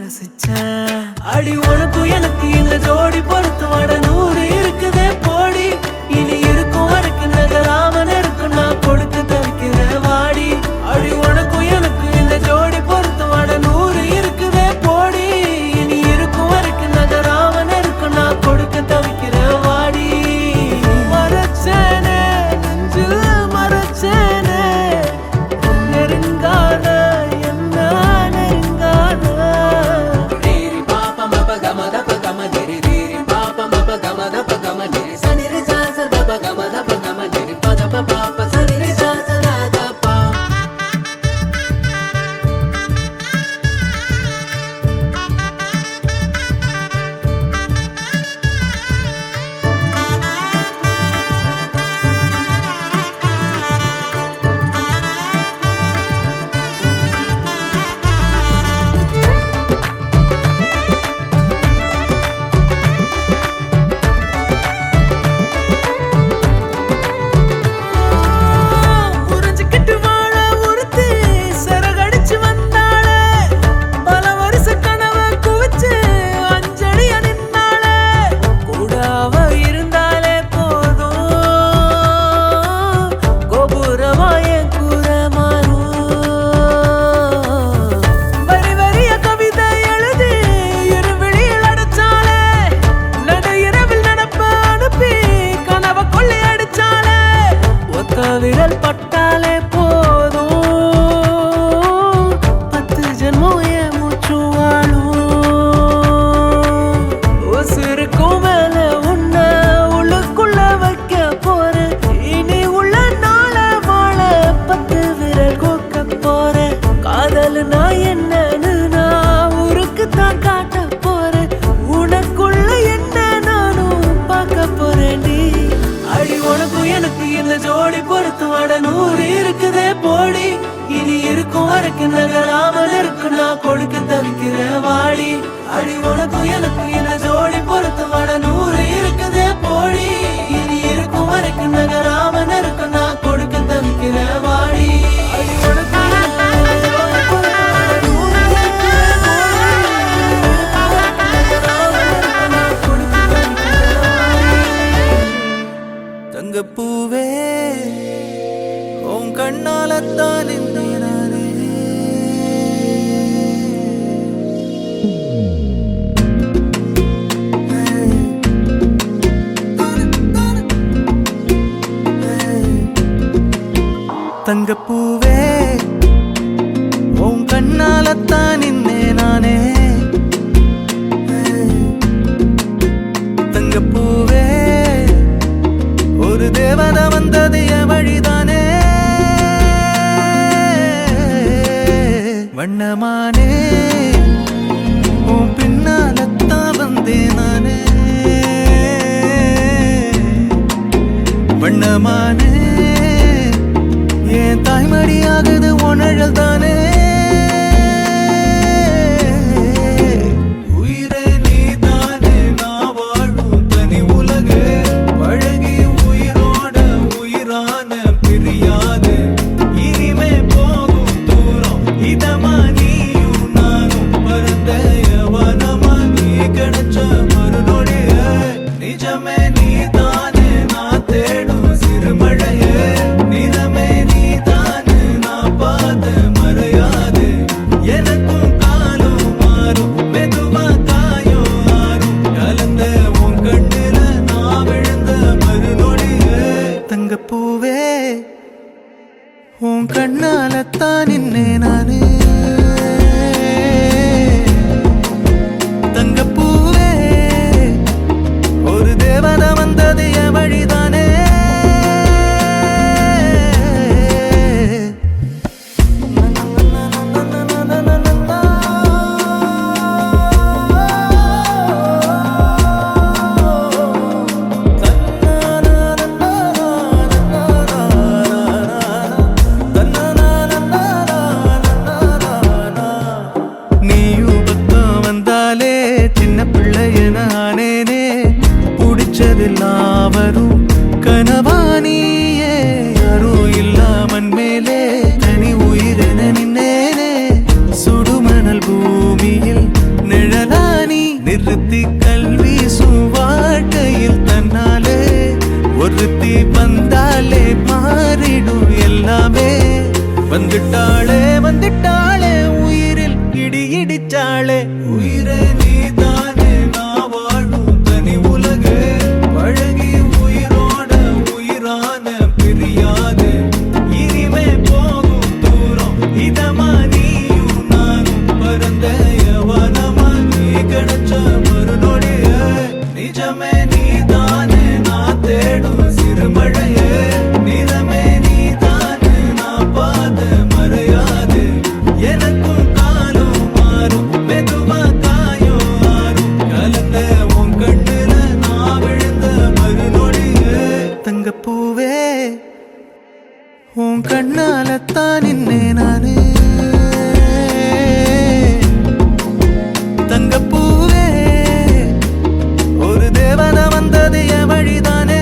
ரசிச்சேன். அடி உனக்கும் எனக்கு இந்த ஜோடி பொறுத்து வட 100 இருக்குதே போடி. இனி இருக்கும் வரைக்கும் நகராம நெருக்கும் நான் கொடுத்து தவிக்கிற வாடி. அடி உனக்கும் எனக்கு இந்த ஜோடி பொறுத்து வட 100 இருக்குதே போடி. இனி இருக்கும் வரைக்கும் நகராம நெருக்கும் நான் கொடுக்க தவிக்கிற வாடி. மறைச்சேனே நெஞ்சில் மறைச்சேனே நெருங்காத என்ன நெருங்காத. Diri papa mapa gama da pa gama diri diri papa mapa gama da pa gama diri sani re sa sa da pa gama da pa gama diri pa da pa pa sani re sa sa da da pa. புரிஞ்சுக்கிட்டு வாழ ஒருத்தி சிறகடிச்சு வந்தாளே. பல வருஷ கனவை குவிச்சு அஞ்சடியா நின்னாளே. கூட அவ இருந்தாலே போதும் கோபுரமா என் கூரை மாறும். வரி வரிய கவிதை எழுதி இருவிழியில் அடைச்சாளே. நடு இரவில் நடப்ப அனுப்பி கனவை கொள்ளை அடிச்சாளே. ஒத்த விரல் பட்டாலே போதும் 10 ஜென்மம் என் மூச்சு வாழும். உசுருக்கும் மேல உன்னை உள்ளுக்குள்ள வைக்க போறேன். இனி உள்ள நாள வாழ 10 விரல் கோக்க போறேன். காதல் நான் என்னன்னு நான் ஊருக்கு தான் காட்ட போறேன். உனக்குள்ள என்ன நானும் பார்க்க போறேன்டி. அடி உனக்கும் எனக்கு இந்த ஜோடி பொறுத்து வட 100 இருக்குதே போடி. இனி இருக்கும் வரைக்கும் நகராம நெருக்கும் நான் கொடுக்க தவிக்கிற வாடி. அடி உனக்கும் எனக்கு இந்த ஜோடி பொறுத்து வட 100 இருக்குதே போடி. இனி இருக்கும் வரைக்கும் நகராம நெருக்கும் நான் கொடுக்க தவிக்கிற வாடி. அடி உனக்கும் எனக்கு இந்த ஜோடி பொறுத்து வட 100 இருக்குதே போடி. நகராம நெருக்கும் நான் கொடுக்க தவிக்கிற வாடி. தங்கப்பூவே உன் கண்ணாலத்தான் நானே. தங்கப்பூவே உன் கண்ணாலத்தான் நானே. தங்கப்பூவே ஒரு தேவதை வந்தது என் வழிதானே. வண்ணமானே உன் பின்னாலத்தான் வந்தேன் நானே. வண்ணமானே என் தாய்மடியாகுது உணழல் தானே. உயிரே நீதானே நான் வாழும் தனி உலகு. பழகி உயிரோட உயிரான பிரியாது. இனிமே போகும் தூரம் இதமா நீயும் நானும் பரந்த யவனமா நீ கிடைச்ச மறுநொடிய. நிஜமே நீதானே நான் தேடும் சிறுமழைய. நிறமே நீதானே நான் பாத மறையாது. எனக்கும் காலம் மாறும் மெதுவா காயம் ஆறும். கலந்த உன் கண்ணுல நான் விழுந்த மறுநொடிய. தங்கப்பூவே உன் கண்ணாலத்தான் நானே. தங்கப்பூவே ஒரு தேவதை வந்தது என் வழிதானே. நிறுத்தி கல்வி வாழ்க்கையில் தன்னாலே ஒருத்தி வந்தாலே மாறிடும் எல்லாமே. வந்துட்டாளே வந்துட்டாளே உயிரில் இடி இடிச்சாளே. உயிரே நீதானே நான் வாழும் தனி உலகு. பழகி உயிரோட உயிரான பிரியாது. இனிமே போகும் தூரம் இதமா நீயும் நானும் பரந்த யவனமா நீ கிடைச்ச மறுநொடிய. நிஜமே நீதானே நான் தேடும் சிறுமழையே. நிறமே நீதானே நான் பாத மறையாது. எனக்கும் காலம் மாறும் மெதுவா காயம் ஆறும். கலந்த உன் கண்ணுல நான் விழுந்த மறுநொடியே. தங்கப்பூவே உன் கண்ணாலத்தான் நின்னே நானே. தங்கப்பூவே ஒரு தேவதை வந்தது என் வழிதானே.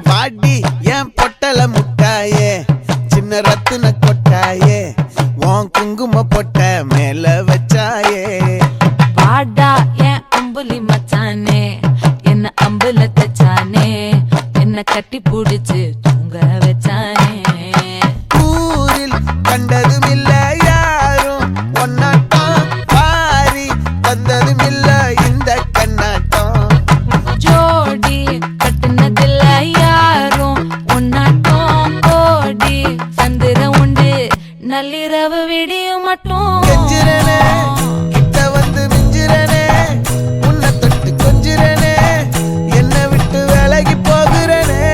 பாடி என் பொட்டல முட்டாயே சின்ன ரத்தின கொட்டாயே உன் குங்கும பொட்ட மேல வச்சாயே. பாடா என் அம்புலி மச்சானே என்ன அம்புல தச்சானே என்ன கட்டி புடிச்சு தூங்க வச்சானே. ஊரில் கண்டதும் இல்ல யாரும் ஒன்னாட்டம் பாரி வந்ததும் இல்ல இந்த கண்ணாட்டம். ஜோடி கட்டுனதில்ல யாரும் ஒன்னாட்டம் கோடி சந்திர உண்டு நள்ளிரவு விடியும் மட்டும். கெஞ்சிரனே கிட்ட வந்து மிஞ்சிரனே உன்னை தொட்டு கொஞ்சிரனே என்னை விட்டு விலகி போகிறனே.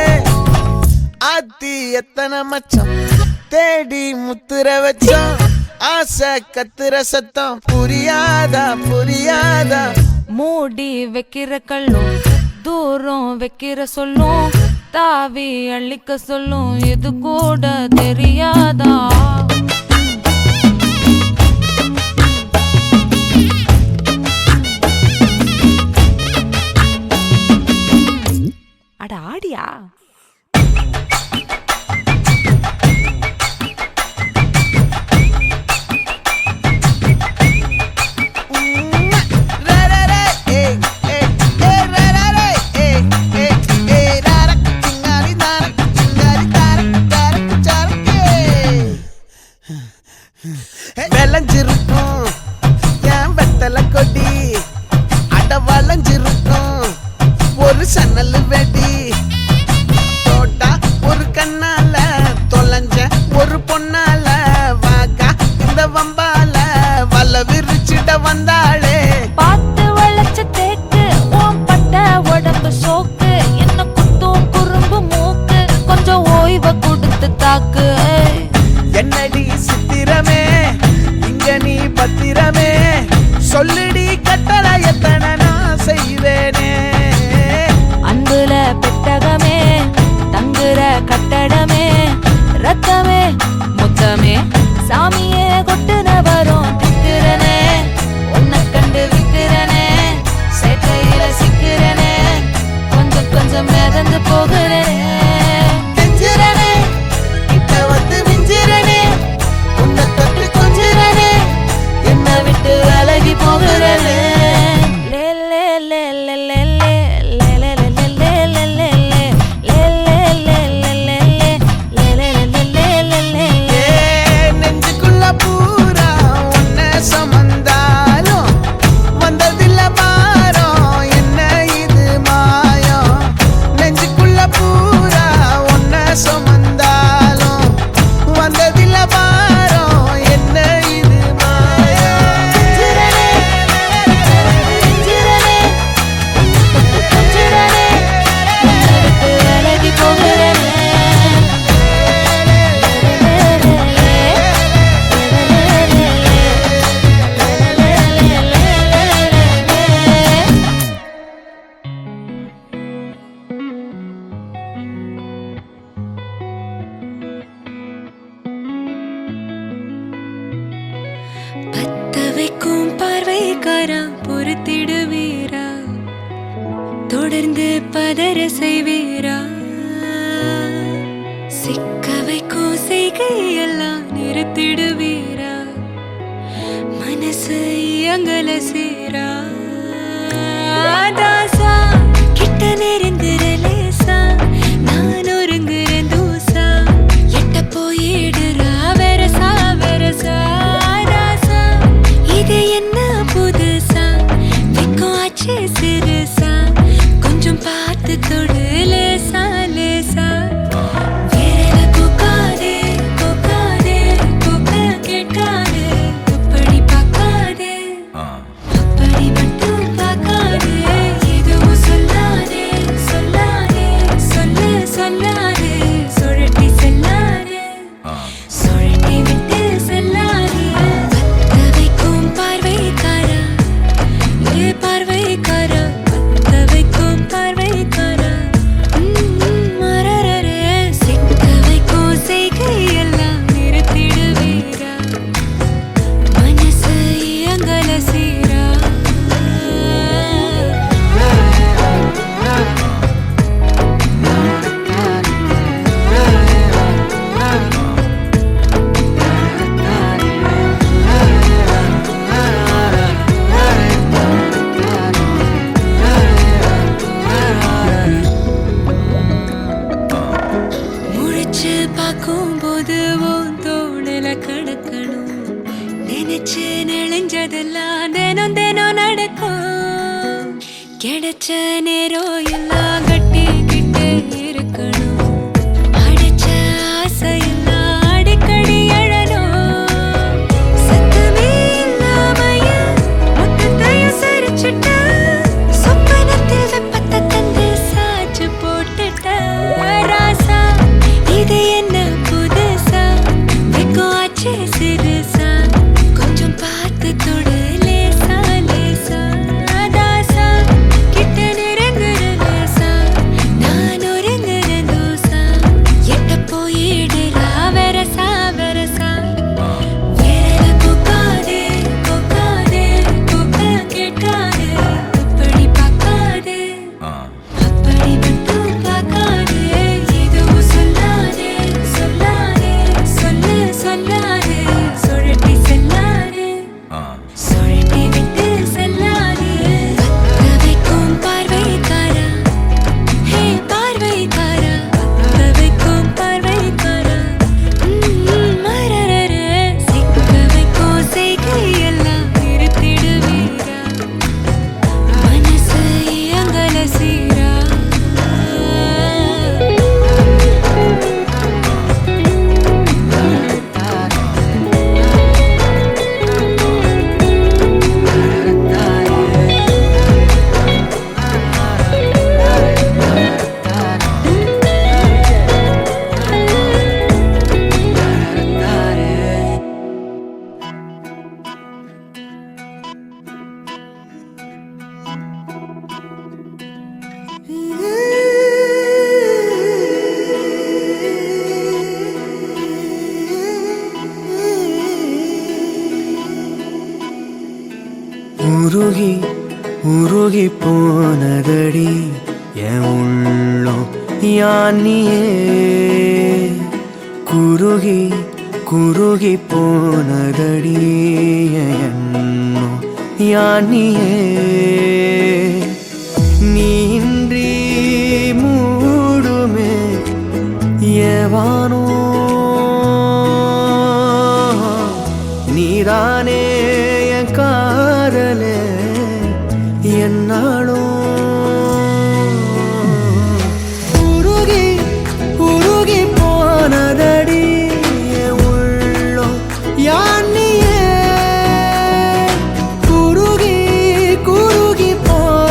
ஆத்தி எத்தனை மச்சம் தேடி முத்துற வச்சோம். ஆசை கத்துற சத்தம் புரியாதா புரியாதா. மூடி வைக்கிற கல்லும் தூரம் வைக்கிற சொல்லும் தாவி அள்ளிக்க சொல்லும் இது கூட தெரியாதா. அட ஆடியா. விளைஞ்சிருக்கும் என் வெத்தலை கொடி அட வளைஞ்சிருக்கும் ஒரு சன்னல் வெடி. தோட்டா ஒரு கண்ணால தொலைஞ்ச ஒரு பொண்ணால வாக்கா இந்த வம்பால வல விரிச்சிட வந்தாளே. பார்த்து வளைச்ச தேக்கு ஓம் பட்ட உடம்பு சோக்கு என்ன குத்தும் குறும்பு மூக்கு கொஞ்சம் ஓய்வை கொடுத்து தாக்கு. என்னடி சித்திரமே இங்க நீ பத்திரமே சொல்லுடி கட்டளை எத்தனை நான் செய்வேனே. அன்புல பெட்ட பொறுத்திடுவீரா? தொடர்ந்து பதற செய்வீரா? சிக்க வைக்கும் செய்கையெல்லாம் நிறுத்திடுவீரா? மனசு இயங்கல சீரா? தாசா கிட்ட நெருங்குற லேசா, நான் ஒருங்குறேன் தூசா, எட்ட போயிடுறா வெரசா வெரசா. ராசா இது என்ன புதுசா, வெக்கம் ஆச்சு சிறுசா, கொஞ்சம் பார்த்து தொடு லேசா லேசா. விரல கோக்காதே கோக்காதே, கோக்க கேட்காதே, அப்படி பார்க்காதே, அப்படி மட்டும் பார்க்காதே. எதுவும் சொல்லாதே சொல்லாதே, சொல்லு சொல்லாதே, சுழட்டி செல்லாதே, சுழட்டி விட்டு செல்லாதே. பத்த வைக்கும் பார்வைக்காரா, ஏ பார்வைக்காரா, பத்த வைக்கும் பார்வைக்காரா. மரரரே, சிக்க வைக்கும் செய்கையெல்லாம் நிறுத்திடுவீரா? மனசு இயங்கல சீரா? முழிச்சு பார்க்கும்போது உன் தோணுல கிடக்கணும், நினைச்சு நெளிஞ்சதெல்லாம் தினம் தினம் நடக்கும். கிடைச்ச நேரம் எல்லாம் கட்டிக்கிட்டு இருக்கணும், அடிச்ச ஆசையெல்லாம் அடிக்கடி எழணும். சத்தமே இல்லாமைய மொத்தத்தையும் சரிச்சுட்ட, சொப்பனத்தில் வெப்பத்தை தந்து சாச்சு போட்டுட்ட. ராசா இது என்ன புதுசா, வெக்கம் ஆச்சு சிறுசா, கொஞ்சம் பார்த்து தொடு லேசா லேசா. தாசா கிட்ட நெருங்குற லேசா, நான் ஒருங்குற தூசா, எட்ட போயிடுறா வெரசா வெரசா. விரல கோக்காதே கோக்காதே, கோக்க கேட்காதே, அப்படி பார்க்காதே, அப்படி மட்டும் பார்க்காதே. எதுவும் சொல்லாதே சொல்லாதே, சொல்லு சொல்லாதே, சுழட்டி செல்லாதே, சுழட்டி விட்டு செல்லாதே. பத்த வைக்கும் பார்வைக்காரா, ஹே பார்வைக்காரா, பத்த வைக்கும் பார்வைக்காரா. மரரரே, சிக்க வைக்கும் செய்கையெல்லாம் நிறுத்திடுவீரா? மனசு இயங்கல சீரா? உருகி உருகி போனதடி என் உள்ளம் யானியே, குருகி குருகி போனதடி என் எண்ணம் யானியே. நீன்றி மூடுமே ஏவானோ, நீதானே என் காதலே என்னாலும். உருகி உருகி போனதடி என் உள்ளம் யானியே, குருகி குருகி போன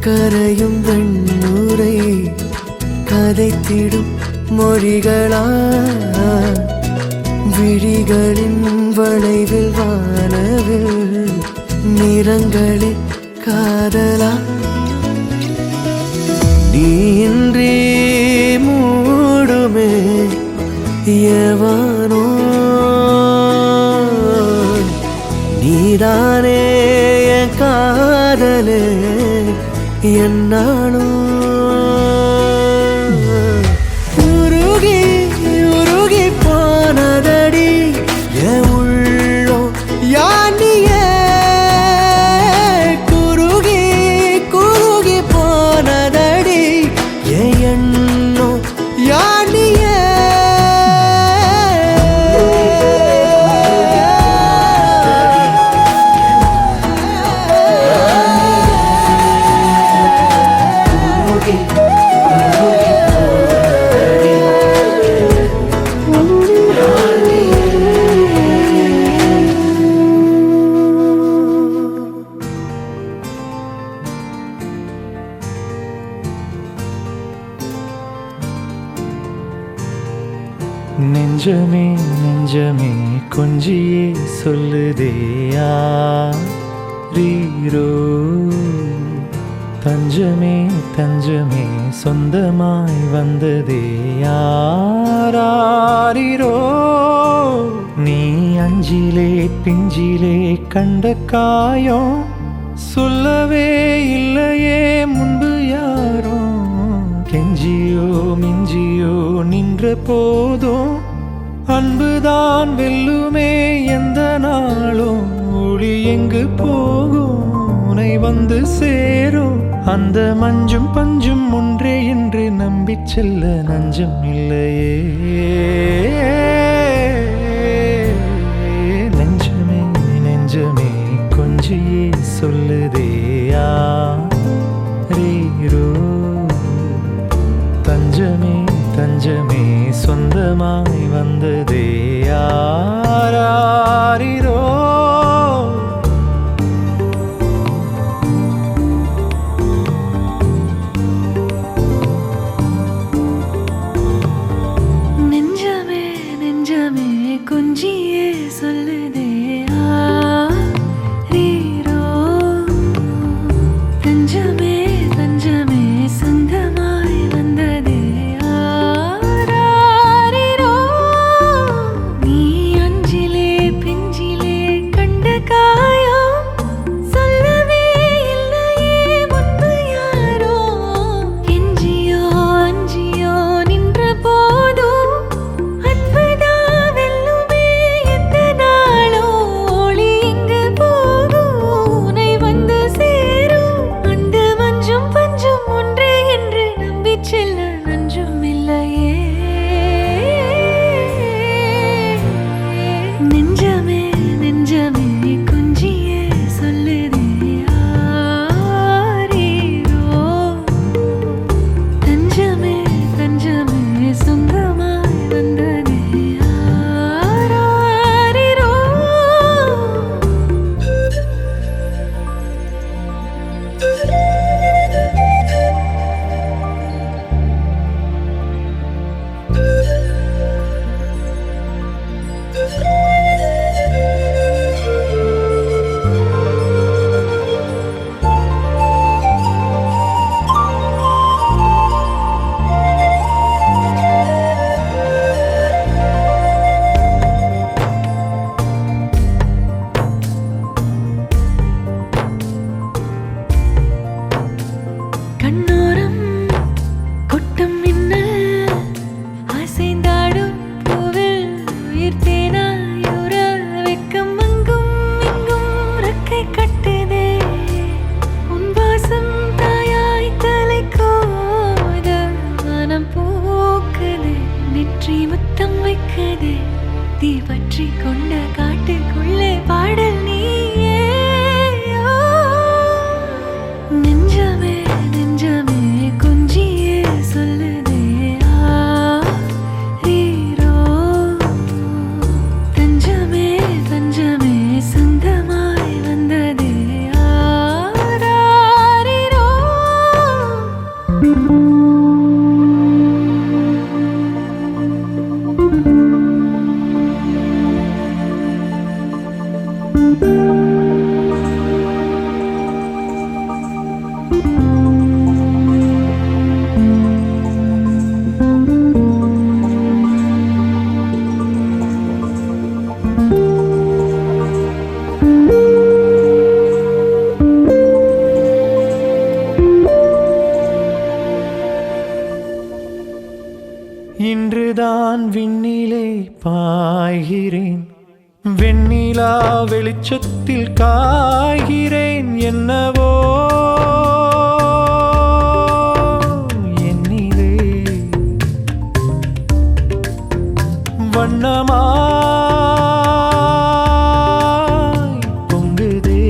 கரையும் வெண்ணுரை கதைத்திடும் மொழிகளா விழிகளின் வளைவில் வானவில் நிறங்களில் காதலா நீன்றி மூடுமே எவனோ நீதானே என் காதலே என்னாலும் உருகி உருகி போனதடி என் உள்ளோ யானியே குருகி குருகி போனதடி என் எண்ணோ யானியே நெஞ்சமே நெஞ்சமே கொஞ்சியே சொல்லுதேயா ரீரோ தஞ்சமே தஞ்சமே சொந்தமாய் வந்ததே யாரோ நீ அஞ்சிலே பிஞ்சிலே கண்ட காயம் சொல்லவே இல்லையே முன்பு யாரோ கெஞ்சியோ மிஞ்சியோ நின்ற போதும் அன்புதான் வெல்லுமே எந்த நாளும் ஒளி எங்கு போகும் உனை வந்து சேரும் அந்த மஞ்சும் பஞ்சும் ஒன்றே என்று நம்பிச் செல்ல நஞ்சம் இல்லையே நெஞ்சமே நெஞ்சமே கொஞ்சியே சொல்லுதேயா ரீரோ தஞ்சமே தஞ்சமே சொந்தமாய் வந்ததே யாரோ நெஞ்சமே இன்றுதான் விண்ணிலே பாய்கிறேன், வெண்ணிலா வெளிச்சத்தில் காய்கிறேன். என்னவோ என்னிலே வண்ணமாய் பொங்குதே.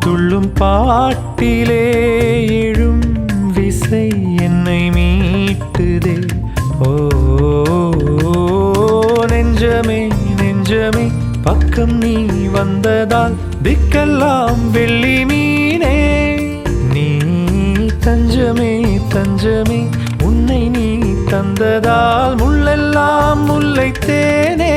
துள்ளும் பாட்டிலே எழும் விசை என்னை மீட்டுதே. ஓ நெஞ்சமே நெஞ்சமே, பக்கம் நீ வந்ததால் திக்கெல்லாம் வெள்ளி மீனே. நீ தஞ்சமே தஞ்சமே, உன்னை நீ தந்ததால் முள்ளெல்லாம் முல்லைத்தேனே.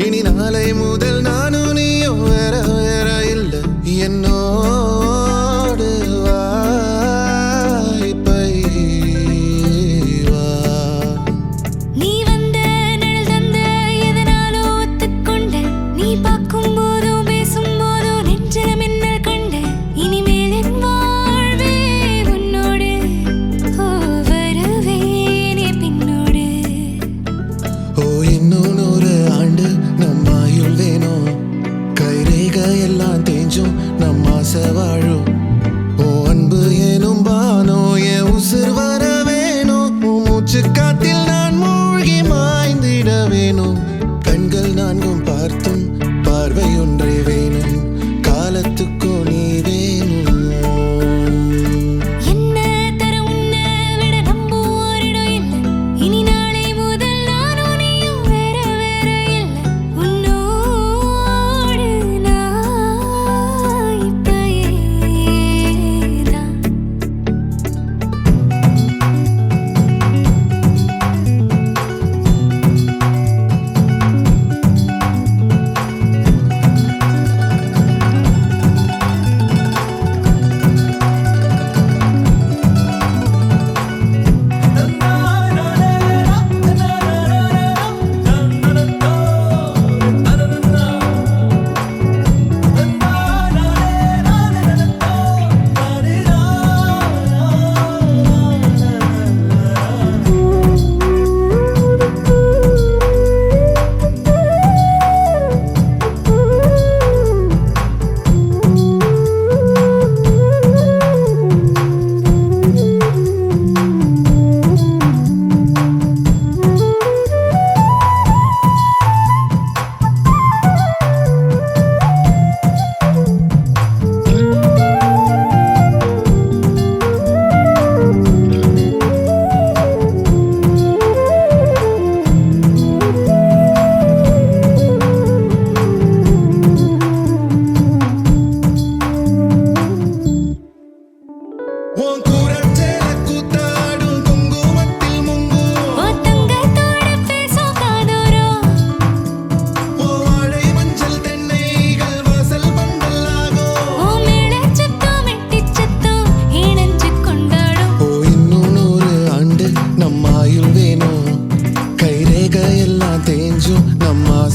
இனி நாளை முதல் நானும் நீயும் வேற வேற இல்ல. என்னோடு வாய்ப்பை வா. நீ வந்த நிழல் தந்த எதனாலோ ஒத்துக்கொண்ட, நீ பார்க்கும் போதோ பேசும் போதோ நெஞ்சில மின்னல் கண்ட. இனிமேல் என் வாழ்வே உன்னோடு, ஓ வருவேனே பின்னோடு. ஓ இன்னும் 100 ஆண்டு நம்ம ஆயுள் வேணும், கைரேக எல்லாம் தேஞ்சும் நம்ம ஆசை வாழும். ஓ அன்பு ஏனும் பானோ என் உசுர் வர வேணும், மூச்சு காத்தில் நான் மூழ்கி மாய்ந்திட வேணும். கண்கள் நான்கும் பார்த்தும் பார்வை ஒன்றே வேணும், காலத்துக்கும் நீ வேணும். என்ன தர உன்னை விட நம்புவோரிடம் இல்லை, இனி நாளை முதல் நானும் நீயும் வேற வேற இல்லை. உன்னோடு நான் இப்பயேதான்.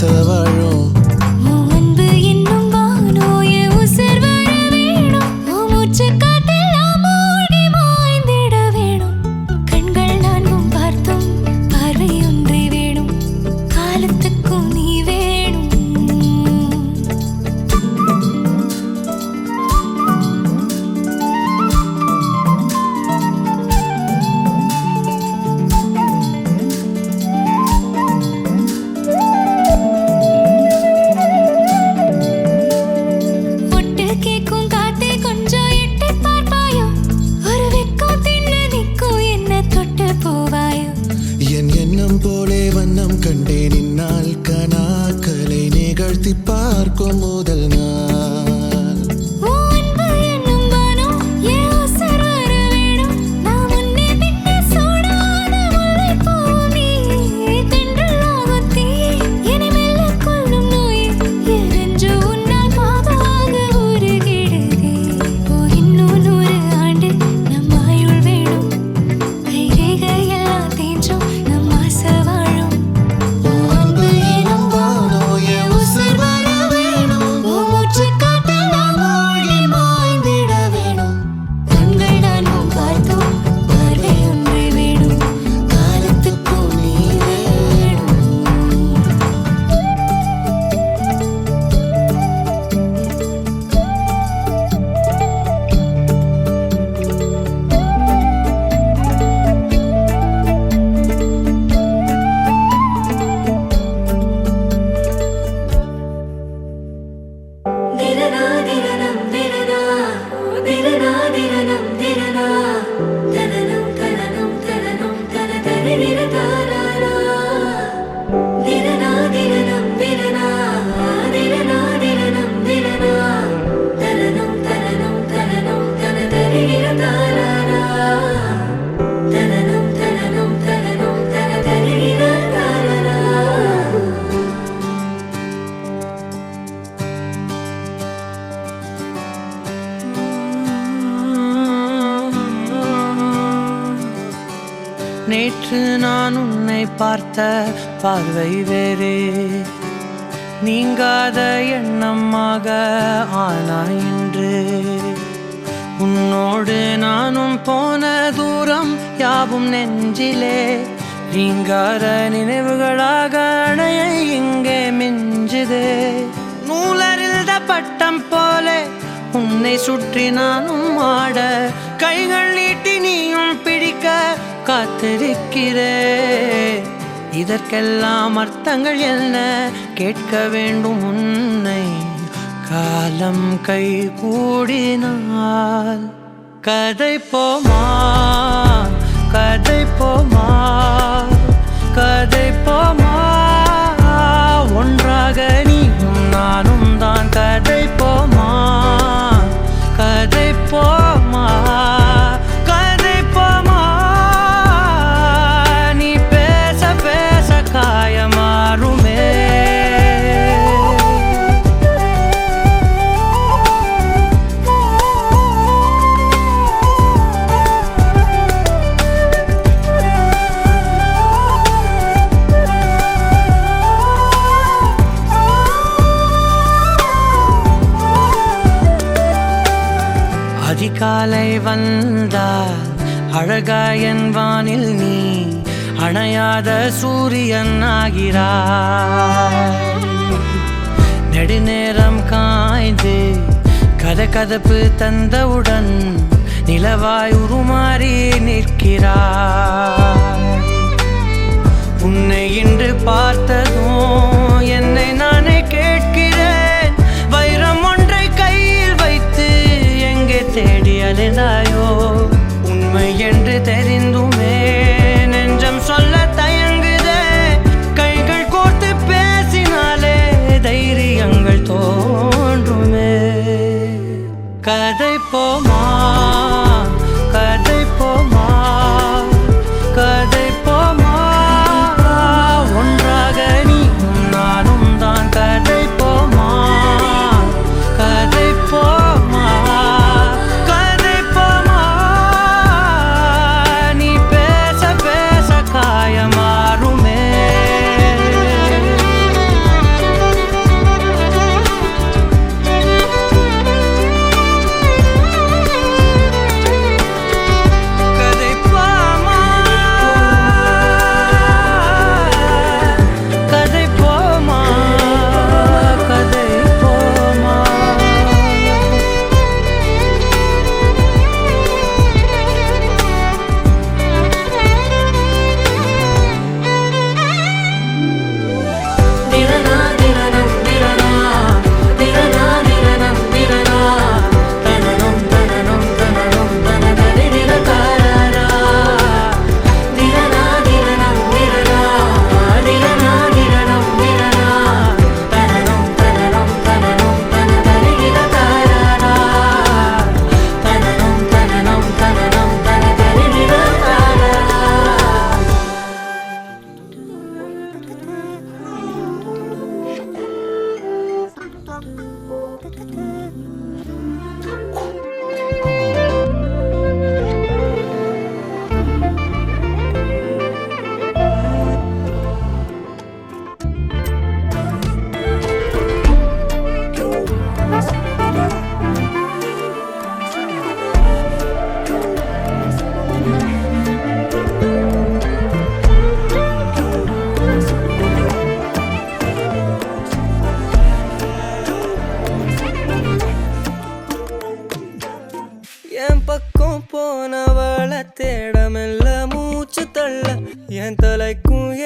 ஆசை வாழும். உன் அன்பு என்னும் வானோய உசிர் வர வேணும். உன் மூச்சுக் காற்றெல்லாம் மூழ்கி மாய்ந்திட வேணும். கண்கள் நான்கும் பார்த்தும் பார்வை ஒன்றே வேணும். காலத்துக்கும் நீ வேணும். ஒட்டு கேக்கும் காத்தே கொஞ்சம் எட்டிப் பார்ப்பாயோ? ஒரு வெக்கம் தின்ன நிற்கும் என்ன தொட்டு போவாயோ? என் எண்ணம் போலே வண்ணம் கண்டேன் இந்நாள் கனாக்களை நிகழ்த்தி பார்க்கும் முதல் நாள். உன் அன்பு என்னும் வானம் என் உசிர் வர வேணும். நான் முன்னே பின்னே சூடான முல்லைப்பூ நீ. தென்றலாகும் தீ என்னை மெல்லக் கொல்லும் நோய். என் நெஞ்சு உன்னால் பாவாக உருகிடுதே. ஓ இன்னும் 100 ஆண்டு நம் ஆயுள் வேணும். கைரேகையெல்லாம் தேஞ்சும் நம் ஆசை வாழும். அன்பு எனும் வானோ என் உசிர் வர வேணும். உன் மூச்சுக் காற்றெல்லாம் மூழ்கி மாய்ந்திட வேணும். கண்கள் நான்கும் பார்த்தோம் பார்வை ஒன்றே வேணும். காலத்துக்கும் நீ வேணும். திரனா திரனம் திரனா திரனா திரனம் திரனா தனனம் தனனம் தனனம் தன தரிர தாராரா. திரனா திரனம் திரனா திரனா திரனம் திரனா தனனம் தனனம் தனனம் தன தரிர தாராரா. தனனம் தனனம் தனனம் தன தரிர தாராரா. நேற்று நான் உன்னை பார்த்த பார்வை வேறே, நீங்காத எண்ணமாக ஆனாய் இன்று. உன்னோடு நானும் போன தூரம் யாவும் நெஞ்சிலே ரீங்கார நினைவுகளாக அணைய இங்கே மிஞ்சுதே. நூலறிந்த பட்டம் போலே உன்னை சுற்றி நானும் ஆட, கைகள் நீட்டி நீயும் பிடிக்க காத்திருக்கிறே. இதற்கெல்லாம் அர்த்தங்கள் என்ன கேட்க வேண்டும் உன்னை. காலம் கை கூடினால் கதை போமா கதை போமா கதை போமா. ஒன்றாக நீயும் நானும் தான் கதை போமா கதை போமா கதை போமா. நீ பேச பேச காயமாறுமே. அதிகாலை வந்தால் அழகாயன் வானில் நீ அணையாத சூரியன் ஆகிறாய். நெடுநேரம் காய்ந்து கதகதப்பு தந்தவுடன் நிலவாய் உருமாறி நிற்கிறாய். உன்னை இன்று பார்த்ததும் என்னை நானே கேட்கிறேன். வைரம் ஒன்றை கையில் வைத்து எங்கே தேடி அலைந்தாயோ? உண்மை என்று தெரிந்துமே நெஞ்சம் சொல்ல தயங்குதே. கைகள் கோர்த்து பேசினாலே தைரியங்கள் தோன்றுமே. கதை போமா கதை போமா கதை போமா. ஒன்றாக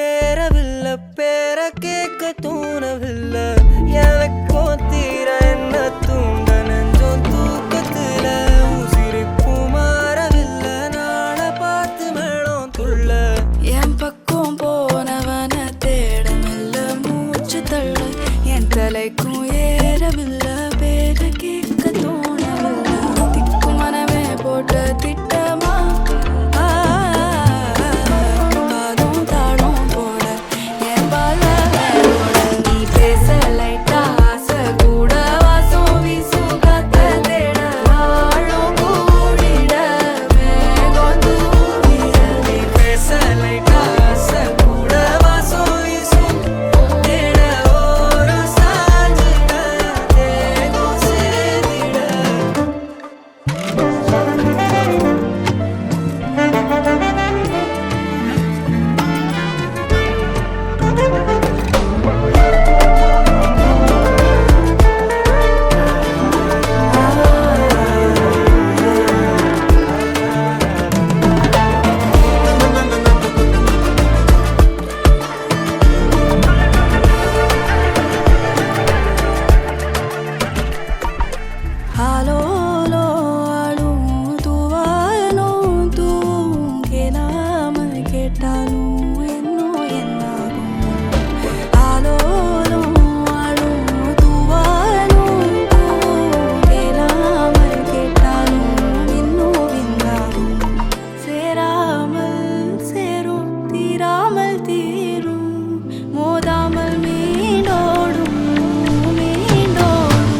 ஏறவில்லை பேர கேட்க தூணவில்லை எனக்கும் தீர என்ன தூண்ட நெஞ்சம் தூக்கத்துல உசிரிப்பு மாறவில்லை நாள பார்த்து மேளம் துள்ள என் பக்கம் போனவன தேடமில்ல மூச்சு தள்ள என் தலைக்கும் ஏறவில்லை பேர கேட்க தோணவில்லை திக்கு மனமே போட்ட திட்டமா பாதம் தாடும் போட என் பால நீ பேச லைட்டா ஆசை கூட வாசம் வீசும் காத்த தேட ஆழம் கூடிட மேகம் தூவிட நீ பேச லைட்டா ஆசை கூட வாசம் வீசும் தேட ஓரம் சாஞ்சிட தேகம் சேர்ந்திட ஆலோலோ ஆளும் தூவாலும் தூவும் கேளாமல் கேட்டாலும் இன்னும் என்னாகும் ஆலோலும் ஆளும் தூவாலும் தூவும் கேளாமல் கேட்டாலும் இன்னும் என்னாகும் சேராமல் சேரும் தீராமல் தீரும் மோதாமல் மீண்டோடும் மீண்டோடும்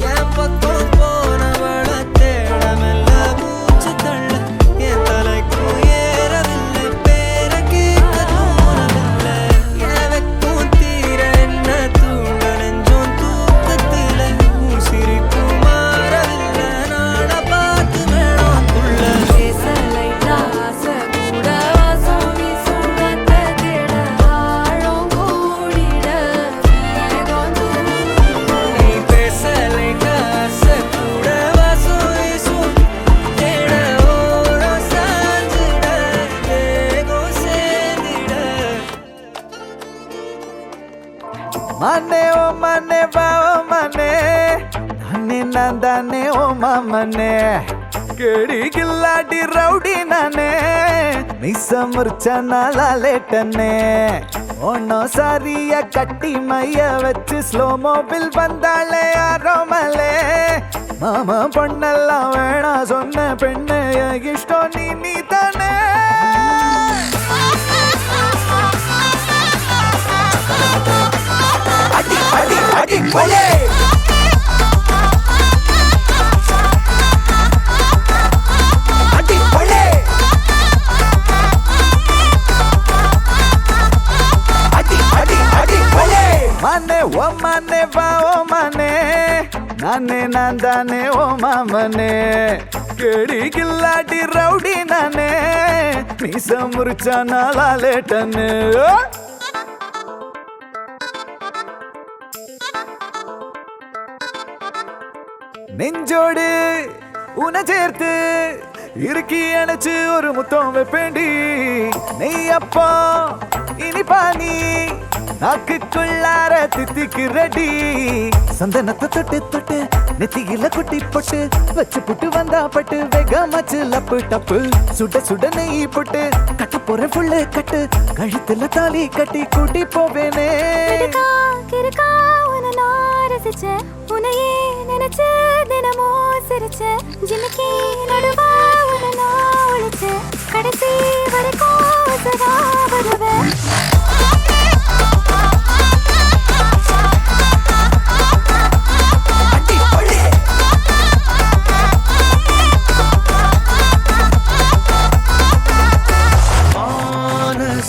என் பக்கம் போனவள தேடமெல்ல மூச்சு தள்ள என் தலைக்கும் ஏறவில்லை பேர கேட்க தோணவில்லை எனக்கும் தீர என்ன தூண்ட நெஞ்சம் தூக்கத்தில சிரிப்பு மாறவில்லை நாட பார்த்து மேளம் துள்ள பேச லைட்டா ஆசை கூட வாசம் வீசும் காத்த தேட ஆழம் கூடிட மேகம் தூவிட நீ பேச லைட்டா ஆசை கூட வாசம் வீசும் தேட ஓரம் சாஞ்சிட தேகம் சேர்ந்திட மனே ஓ மனே வா ஓ மனே நானே நான் தானே ஓ மாமனே கேடி கில்லாடி ரவுடி நானே மிஸ் முறிச்ச நாளா லேட்டனே ஒன்னும் சாரிய கட்டி மைய வச்சு ஸ்லோ மோபில் வந்தாளே ஆரோமலே மாமா பொண்ணெல்லாம் வேணா சொன்ன பெண்ணு இஷ்டம் நீ தானே அடி அடி அடி கொலே அடி கொலே அடி அடி அடி கொலே மனே ஓ மனே வா ஓ மனே நானே நான் தானே ஓ மாமனே கேடி கில்லாடி ரவுடி நானே மீச முறிச்சா நாளா லேட்டன்னு நெஞ்சோடு உன சேர்த்து இறுக்கி அணைச்சு ஒரு முத்தம் வைப்பேண்டி நெய்யப்பா இனிப்பா நீ நாக்குக்குள்ளார தித்திக்கு ரெடி சந்தனத்தை தொட்டு தொட்டு நெத்தியில குட்டி போட்டு வச்சு புட்டு வந்தா பட்டு வேகமாச்சு லப்பு டப்பு சுட சுட நெய் போட்டு கட்ட போற புள்ளு கட்டு கழுத்துல தாலி கட்டி கூட்டி போவேனே கிறுக்கா கிறுக்கா உன்னை நான் ரசிச்சேன் உன்னையே நினைச்சு தினமும் சிரிச்சேன் ஜிமிக்கி நடுவா உன்னை நான் ஒழிச்சேன் கடைசி வரைக்கும் சதா வருவேன் அடி கொள்ளே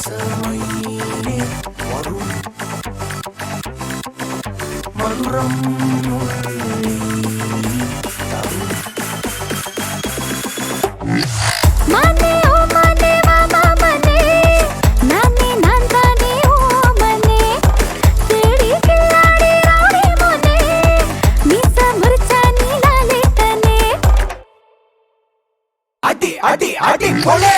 மானசமயிலே வரும் மதுரம் மனே ஓ மனே மாமா மனே நானே நான் தானே ஓ மனே தேடி கில்லாடி ரவுடி மனே மீச முறிச்சா நீலா லேட்டனே அடி அடி அடி கொள்ளே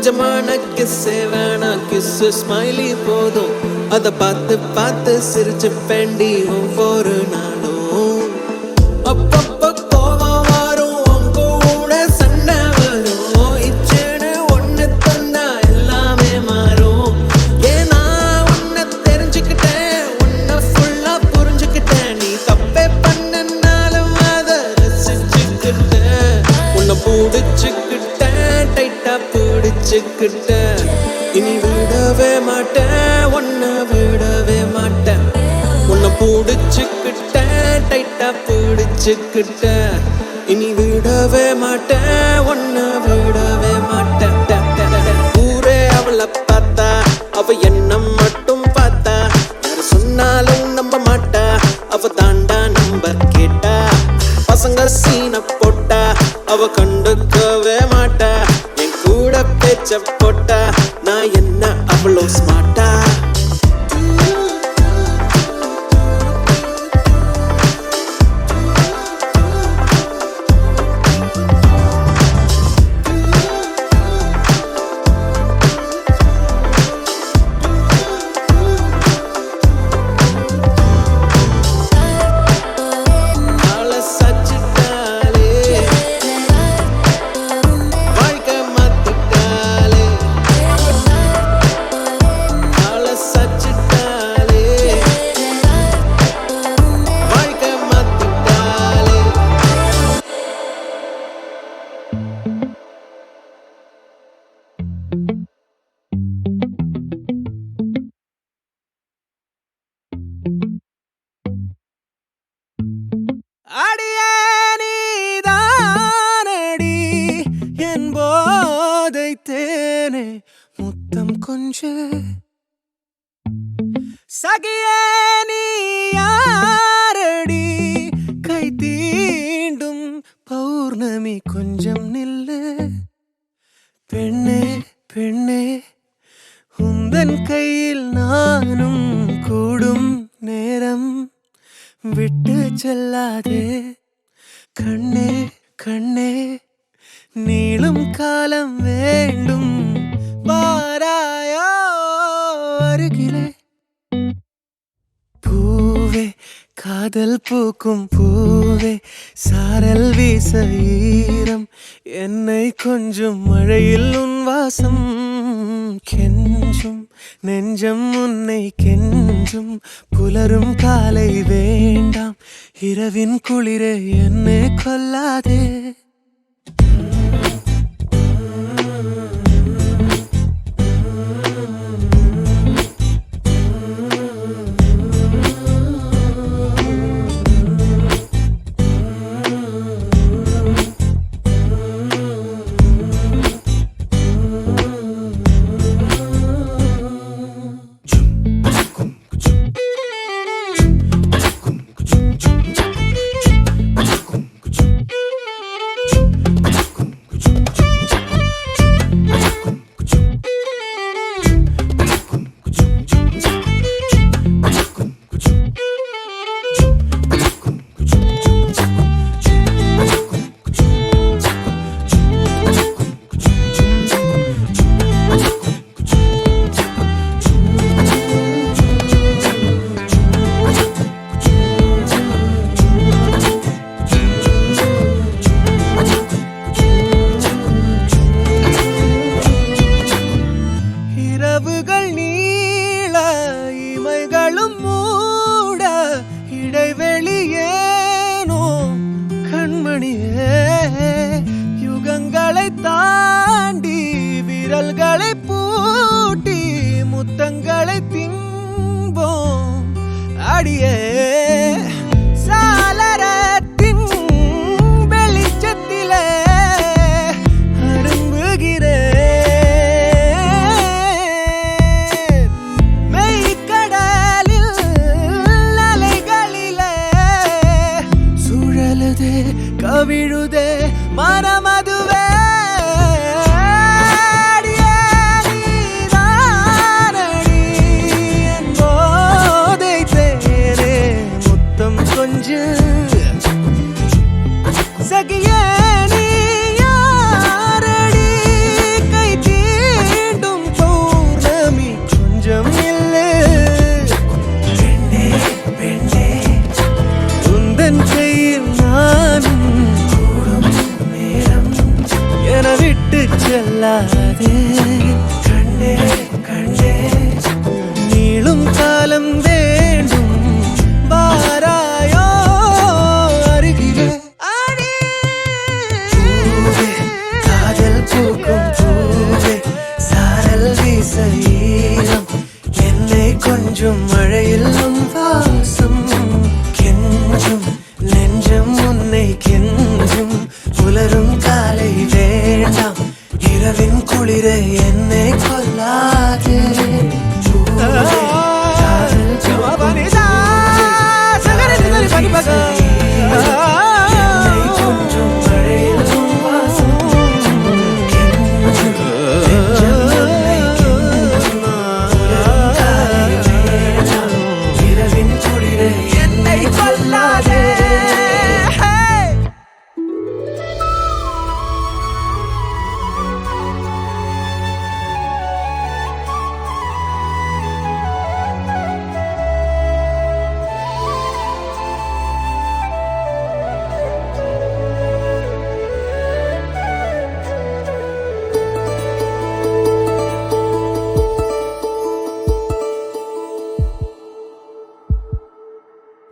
நிஜமான கிஸ்ஸே வேணாம், கிஸ்ஸு ஸ்மைலி போதும். அதை பார்த்து பார்த்து சிரிச்சு பெண்டி ஒவ்வொரு நாளும். அப்பப்ப கோவம் வரும், உங்க கூட சண்டை வரும். இச்சேன்னு ஒண்ணு தந்தா எல்லாமே மாறும். ஏன்னா உன்னை தெரிஞ்சுக்கிட்டேன், உன்னை ஃபுல்லா புரிஞ்சுக்கிட்டேன். நீ தப்பே பண்ணனாலும் அதை ரசிச்சுக்கிட்டேன். உன்னை பிடிச்சுக்கிட்டேன், டைட்டா பிடிச்சுக்கிட்டேன். இனி விடவே மாட்டேன், உன்னை விடவே மாட்டேன். உன்னை பிடிச்சுக்கிட்டேன், டைட்டா பிடிச்சுக்கிட்டேன். இனி விடவே மாட்டேன், உன்னை விடவே மாட்டேன். ஊரே அவளை பார்த்தா, அவ என்ன மட்டும் பார்த்தா. யாரு சொன்னாலும் நம்ப மாட்டா, அவ தாண்டா நம்பர் கேட்டா. பசங்க சீன போட்டா, அவ கண்டுக்கவே மாட்டா. என் கூட பேச்ச போட்டா, நான் என்ன அவ்வளோ ஸ்மார்ட்டா? அடியே நீதானடி என் போதை தேனே முத்தம் கொஞ்சு. சகியே நீ யாரடி கை தீண்டும் பௌர்ணமி கொஞ்சம் நில்லு. பெண்ணே பெண்ணே உந்தன் கையில் நானும் கூடும் நேரம் விட்டு செல்லாதே. கண்ணே கண்ணே நீளும் காலம் வேண்டும், பாராயோ அருகிலே. பூவே காதல் பூக்கும் பூவே, சாரல் வீச ஈரம் என்னை கொஞ்சம் மழையில் உன் வாசம் கெஞ்சும். நெஞ்சம் உன்னை கெஞ்சும், புலரும் காலை வேண்டாம். இரவின் குளிரே என்னை கொல்லாதே. யுகங்களை தாண்டி விரல்களை பூட்டி முத்தங்களை திம்போம். அடியே சாளரத்தின் வெளிச்சத்திலே அரும்புகிறேன். மெய்க்கடலில் அலைகளிலே சுழலுதே கவிழுதே மனமதுவே. சகியே நீ யாரடி கை தீ கொல்லாதே கண்ணே கண்ணே நீளும் காலம் வேண்டும் வாராயோ அருகிலே பூவே காதல் பூக்கும் பூவே சாரல் வீச ஈரம் என்னை கொஞ்சம் மழையில் வாசம் கெஞ்சும் நெஞ்சம் உன்னை கெஞ்சும் புலரும் காலை வேண்டாம் இரவின் குளிரை என்னை கொல்லாதே பூவே காதல் பூக்கும் என்னை கொஞ்சம் மழையில் வாசம் கெஞ்சும் நெஞ்சம் உன்னை கெஞ்சும் புலரும் காலை வேண்டாம் இரவின் குளிரை என்னை கொல்லாதே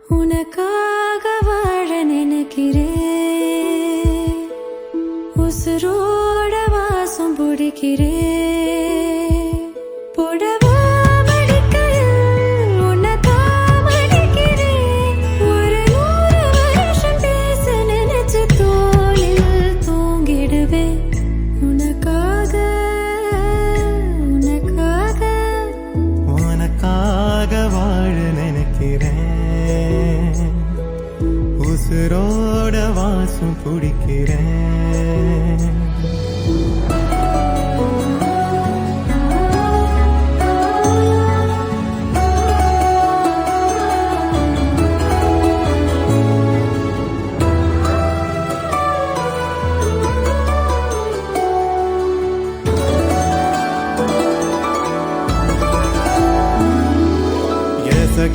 உனக்காக வாழ நினைக்கிறேன் உசுரோட வாசம் பிடிக்கிறேன் புடவா மடிக்கையில் உன்னை தாமடிக்கிறேன் ஒரு 100 வருஷம் பேச நினைச்சு தோளில் தூங்கிடுவேன் உனக்காக உனக்காக உனக்காக வாழ நினைக்கிறேன் உசுரோட வாசம் பிடிக்கிறேன்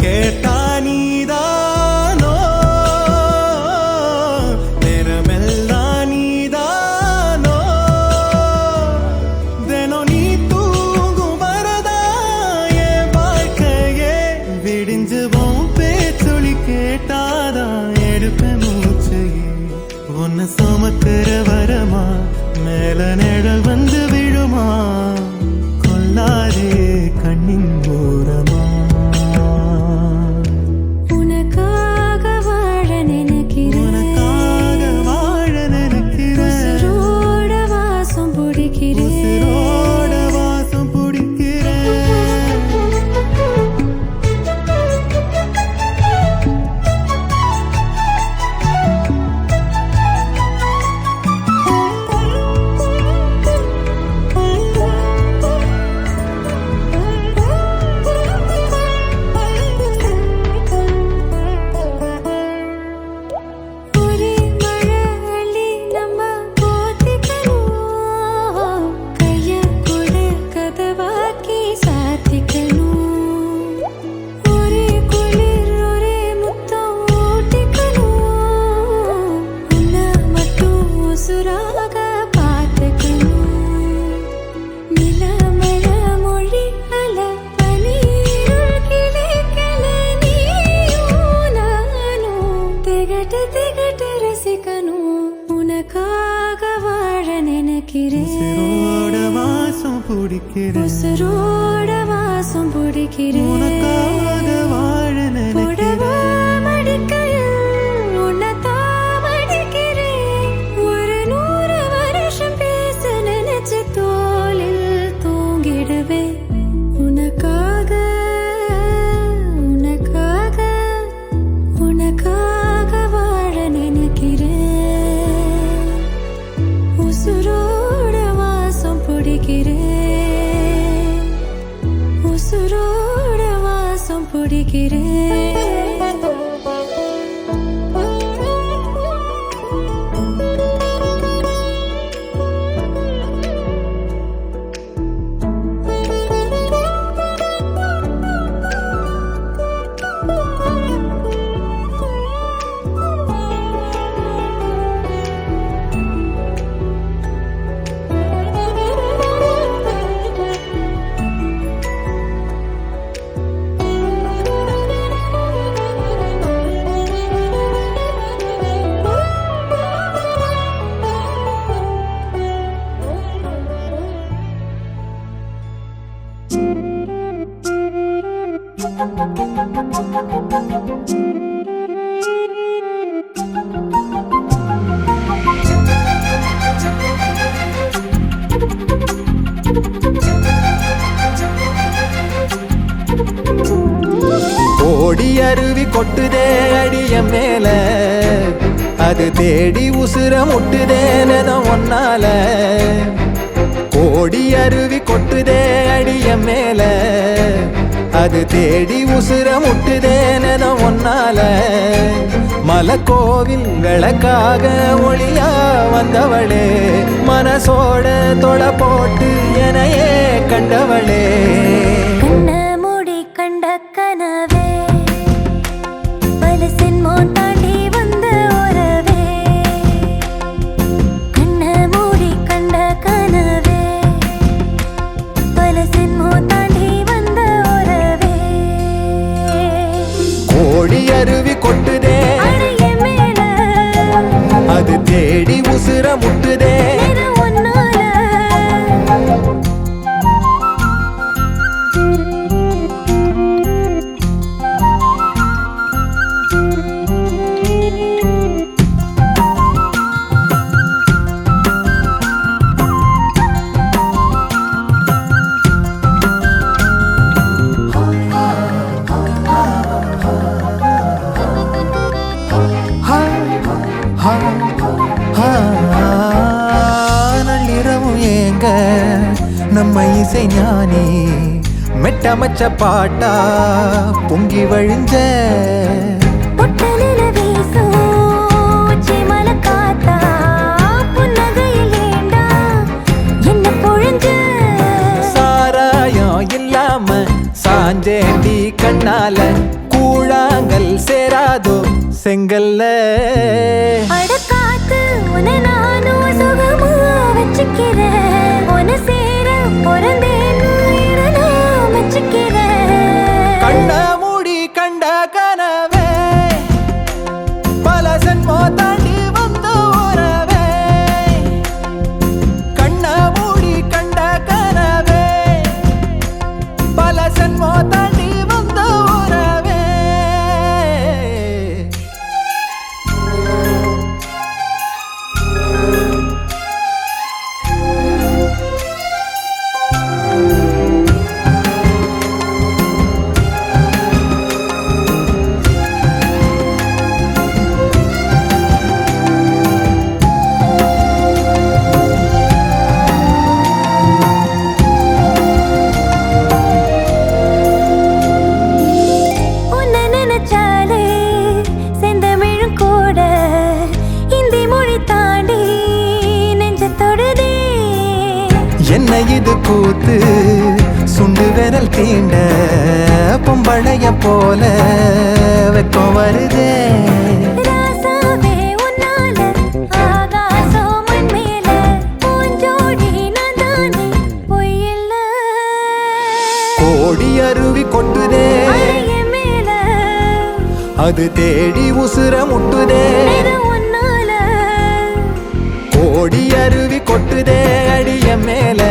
கேட்டா நீதானோ நேரமெல்லாம் நீதானோ தினம் நீ தூங்கும் வரதா என் வாழ்க்கையே விடிஞ்சுவோம் பேச்சொலி கேட்டாதான் எடுப்பேன் மூச்சையே உன்னை சுமக்கிற வரமா மேல நிழல் வந்து விழுமா கொல்லாதே கண்ணின் ஓரமா உசுரோட வாசம் பிடிக்கிறேன் உனக்காக வாழ நினைக்கிறேன் மடிக்கையில் உன்னை தாமடிக்கிறேன் ஒரு 100 வருஷம் பேச நினைச்சு தோளில் தூங்கிடுவேன் உனக்காக உனக்காக உனக்காக வாழ நினைக்கிறேன் உசுரோட வாசம் பிடிக்கிறேன் உசுரோட வாசம் பிடிக்கிறேன் கொட்டுதே அடிய மேல அது தேடி உசுர முட்டுதேனதம் ஒன்னால கோடி அருவி கொட்டுதே அடிய மேல அது தேடி உசுர முட்டுதேனதம் ஒன்னால மலக்கோவில் விளக்காக ஒளியா வந்தவளே மனசோட தொட போட்டு எனையே கண்டவளே கண்ண மூடி கண்ட கனவே பல சின்மோ தாண்டி வந்த உறவே கண்ண மூடி கண்ட கனவே பல சின்மோ தாண்டி வந்த உறவே கோடி அருவி கொட்டுதே அடைய மேல அது தேடி உசுர முட்டுதே இது ஒன்னால நள்ளிரவும் ஏங்க நம்ம இசை ஞானி மெட்டமச்ச பாட்டா பொங்கி வழிஞ்ச பொட்டலில வீசும் உச்சி மலை காத்தா புன்னகையில் ஏண்டா என்ன பொழிஞ்ச சாராயம் இல்லாம சாஞ்சேண்டி கண்ணால கூழாங்கல் சேராதோ செங்கல்ல அடக்காத்து உன நானும் சுகமா வச்சுக்கிறேன் உன சேர பிறந்தேன்னு நான் வச்சுக்கிறேன் கண்ண மூடி கண்ட கனவே பல சென்மோ தாண்டி வந்த உறவே கண்ண மூடி கண்ட கனவே பல சென்மோ தாண்டி வந்த உறவே உன்னை நினைச்சாலே செந்தமிழும் கூட இந்தி மொழி தாண்டி நெஞ்ச தொடுதே என்ன இது கூத்து சுண்டு விரல் தீண்ட பொம்பளைய போல வெக்கம் வருதே ராசாவே உன்னால ஆகாசம் மண் மேல பூஞ்சோடி நான் தானே பொய்யில்ல கோடி அருவி கொட்டுதே அடைய மேல அது தேடி உசுர முட்டுதே இது ஒன்னால கோடி அருவி கொட்டுதே அடிய மேல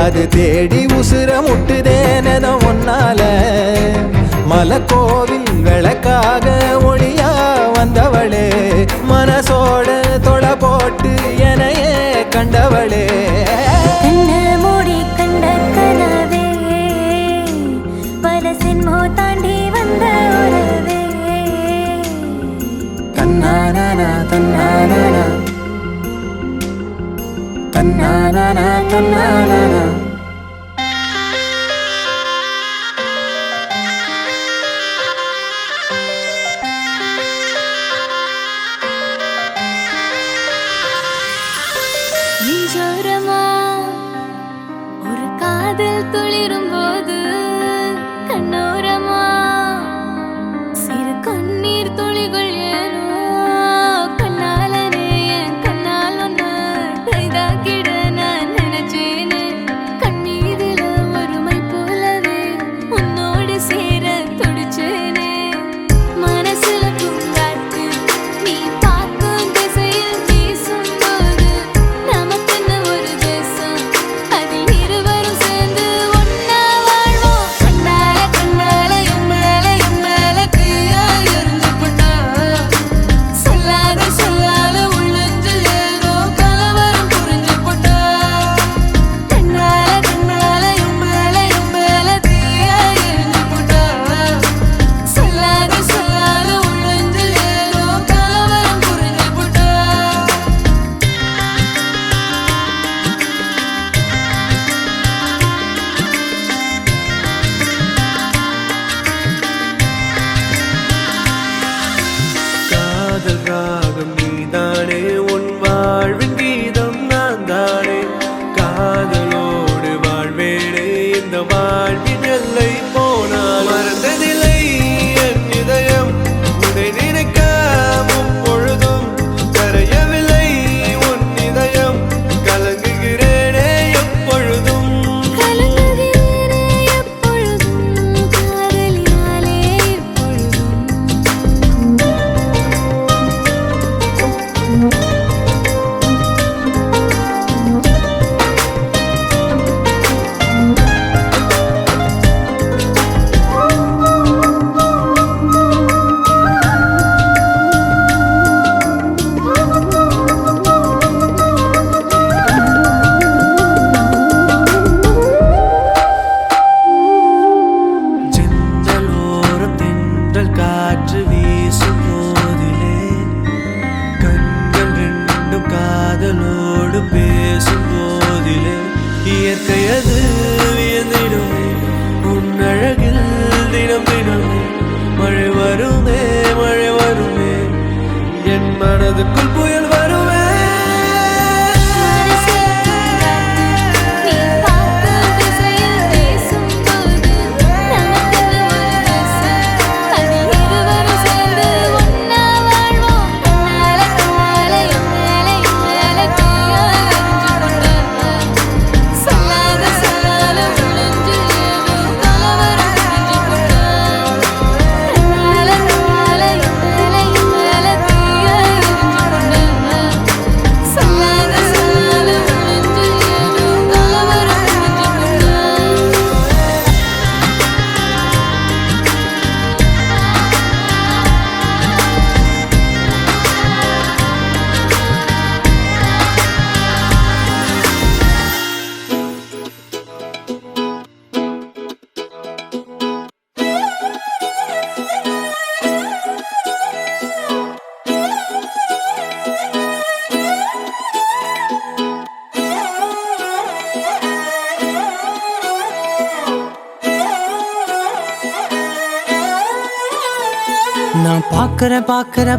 அது தேடி உசுர முட்டுதேனதம் ஒன்னால மலக்கோவில் விளக்காக ஒளியா வந்தவளே மனசோட தொட போட்டு எனையே கண்டவளே கண்ண மூடி கண்ட கனவே பல சின்மோ தாண்டி வந்த உறவே தன்னானா தன்னானா தன்னானா தன்னானா நெஞ்சோரமா ஒரு காதல் துளிரும் போது கண்ணோரமா சிறு கண்ணீர் துளிகள் ஏனோ கண்ணாலனே என் கண்ணால் ஒன்று கைதாக்கிட நான் நினைச்சேனே கண்ணீரில ஒருமை போலவே உன்னோடு சேர துடிச்சேனே மனசுல பூங்காத்து நீ பார்க்கும் திசையில் வீசும்போது நமக்குன்னு ஒரு தேசம் அதில் இருவரும் சேர்ந்து ஒன்னா வாழ்வ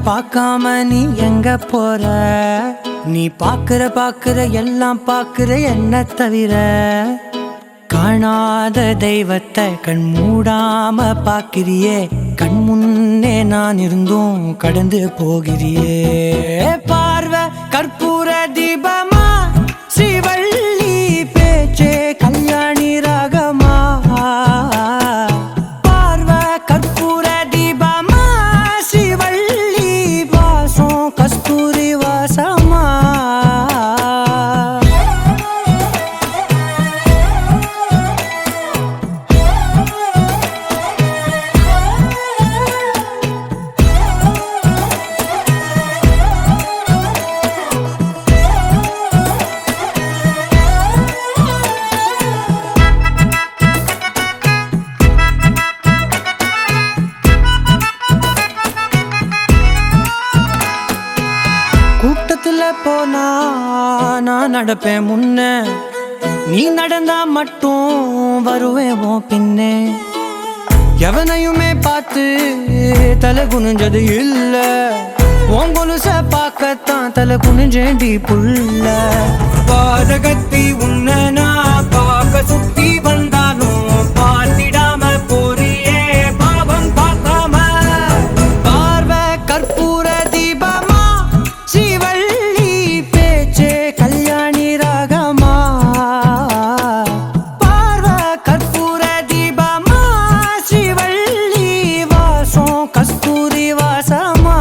பார்க்காம நீ எங்க போற? நீ பார்க்கிற எல்லாம் பார்க்கிற என்ன தவிர. காணாத தெய்வத்தை கண் மூடாம பார்க்கிறியே, கண் முன்னே நான் இருந்தும் கடந்து போகிறியே. பார்வை கற்பூர தீபமா, ஸ்ரீவள்ளி பேச்சே கல்யாணி ராகமா. பார்வை கற்பூர தீபமா, ஸ்ரீவள்ளி வாசம் கஸ்தூரி வாசமா. கூட்டத்துல போனா நான் நடப்பேன் முன்ன, நீ நடந்தா மட்டும் வருவேன் உன் பின்னே. எவனையுமே பார்த்து தலை குனிஞ்சது இல்ல, உன் கொலுச பார்க்கத்தான் தலை குனிஞ்சேண்டி புள்ள. பாதகத்தி உன்ன நான் பார்க்க சுத்தி வந்தாலும் பார்த்திடாம போறியே பாவம் பார்க்காம. பார்வை கற்பூர தீபமா, ஸ்ரீவள்ளி பேச்சே கல்யாணி ராகமா. பார்வை கற்பூர தீபமா, ஸ்ரீவள்ளி வாசம் கஸ்தூரி வாசமா.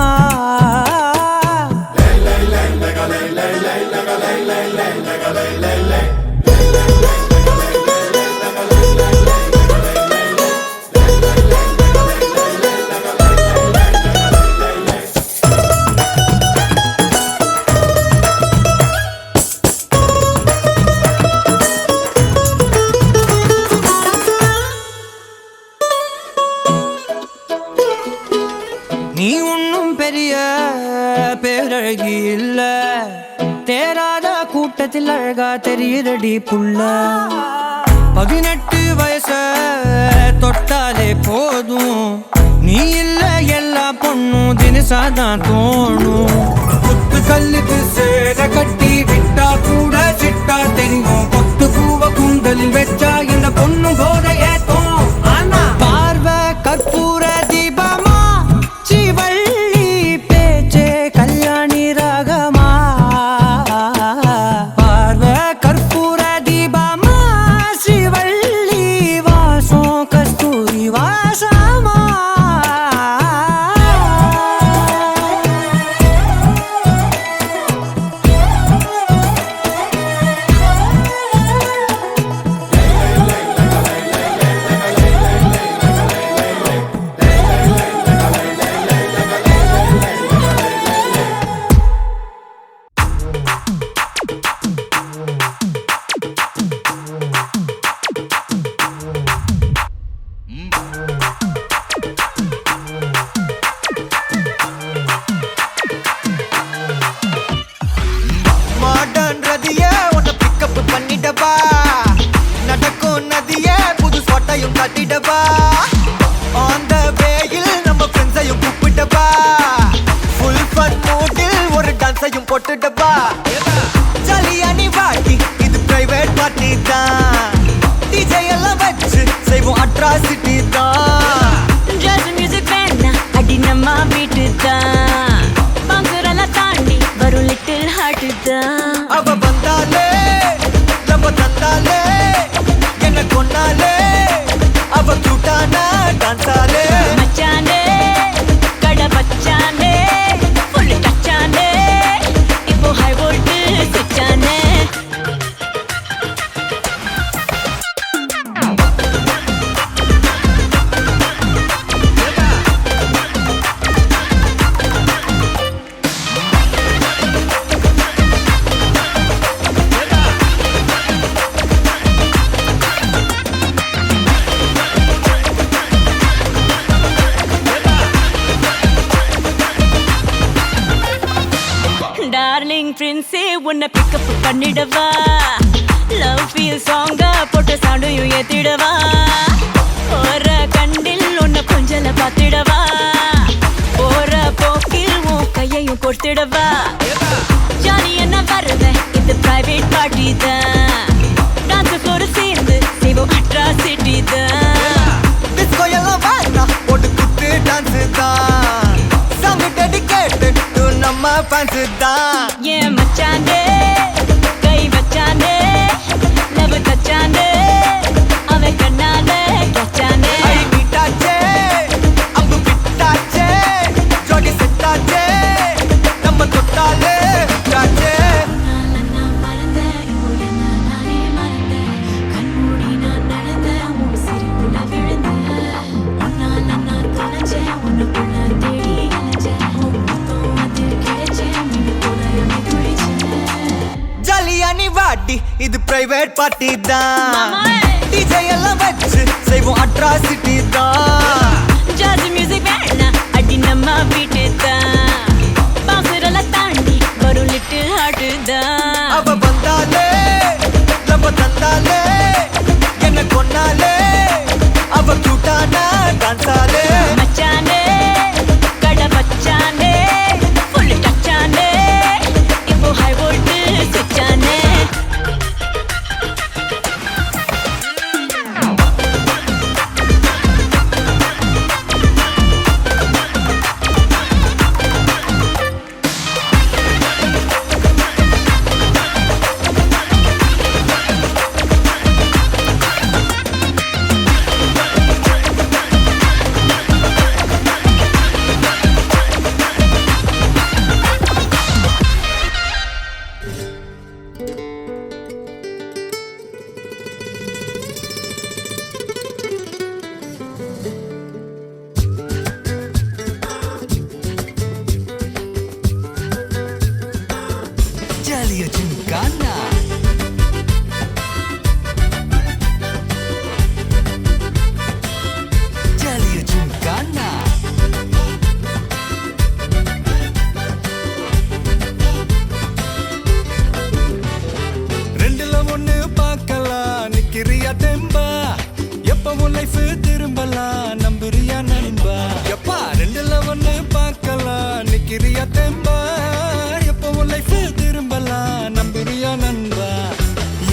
நீ ஒன்னும் பெரிய பேரழகி இல்ல, தேராத கூட்டத்தில் அழகா தெரியுதடி புள்ள. 18 வயச தொட்டாலே போதும், நீ இல்ல எல்லா பொண்ணும் தினசாதான் தோணும். குத்து கல்லுக்கு சேர கட்டி விட்டா கூட சிட்டா தெரியும், கொத்து பூவ கூந்தலில் வச்சா இந்த பொண்ணும் போத ஏத்தோம். பார்வை கற்பூர தீபமா, ஸ்ரீவள்ளி பேச்சே கல்யாணி ராகமா. பார்வை கற்பூர தீபமா, ஸ்ரீவள்ளி வாசம் கஸ்தூரி வாசமா. மாடர்ன் ரதியே உன்னை பிக்கப் பண்ணிடவா, நடக்கும் நதியே புது ஸ்பாட்டையும் காட்டிடவா. ஆன் த வேயில் நம்ம ஃப்ரெண்ட்ஸையும் கூப்பிடவா, ஃபுல் ஃபன் மூடில் ஒரு டான்ஸையும் போட்டுடவா. ஜாலியா நீ வாடி, இது பிரைவேட் பார்ட்டி தான், டிஜே எல்லாம் வச்சு செய்வோம் அட்ராசிட்டி தான். ஜாஸ் மியூசிக் வேணா அடி நம்ம வீட்டு தான், பங்குரெல்லாம் தாண்டி வரும் லிட்டில் ஹார்ட் தான். அவ வந்தாலே நம்ம தந்தாலே என்ன கொண்டாலே, அவ கூட்டானா டான்ஸாலே. மச்சானே கடை பச்சானே ஃபுல் டச்சானே, இப்போ ஹை வோல்ட் சுச்சானே. டார்லிங் பிரின்ஸே உன்னை பிக்கப் பண்ணிடவா, லவ் ஃபீல் சாங்கா போட்ட சவுண்டையும் ஏத்திடவா. போற கண்டில் உன்னை கொஞ்சல பார்த்திடவா. ஓ போற போக்கில் உன் கையையும் கொடுத்துடவா ஜாலி என்ன வருவேன் இது பிரைவேட் பார்ட்டி தான் டான்ஸ் ஃப்ளோர் சேர்ந்து செய்வோம் அட்ராசிட்டி தான் டிஸ்கோ எல்லாம் வேண்டாம் போட்டு குத்து டான்ஸ் தான் சாங் டெடிகேட்டட் டு நம்ம ஃபேன்ஸ் தான் ஏன் மச்சானே கை வச்சானே லவ் தச்சானே அவன் கண்ணாலே கச்சானே ஐ மீட்டாச்சே அம்பு பிட்டாச்சே ஜோடி செட்டாச்சே நம்ம தொட்டாலே டாச்சே ஜாலியா நீ வாடி இது பிரைவேட் பார்ட்டி தான் டிஜே எல்லாம் வச்சு செய்வோம் அட்ராசிட்டி தான் ஜாஸ் மியூசிக் வேணா அடி நம்ம வீட்டு தான் பாசுரெல்லாம் தாண்டி வரும் லிட்டில் ஹார்ட் தான் அவ வந்தாலே நம்ம தந்தாலே என்ன கொன்னாலே அவ கூட்டானா டான்ஸாலே மச்சானே கடை வச்சானே ஃபுல் டச்சானே இப்போ ஹை வோல்ட் சுச்சானே ஜாலியா ஜிம்கானா ஜாலியா ஜிம்கானா ரெண்டுல ஒண்ணு பார்க்கலாம் நிக்கிறியா தெம்பா எப்பவும் லைஃப் திரும்பலாம் நம்புறியா நண்பா எப்பா ரெண்டுல ஒண்ணு பார்க்கலாம் நிக்கிறியா தெம்பா எப்பவும் லைஃப் திரும்பலாம் நம்புறியா நண்பா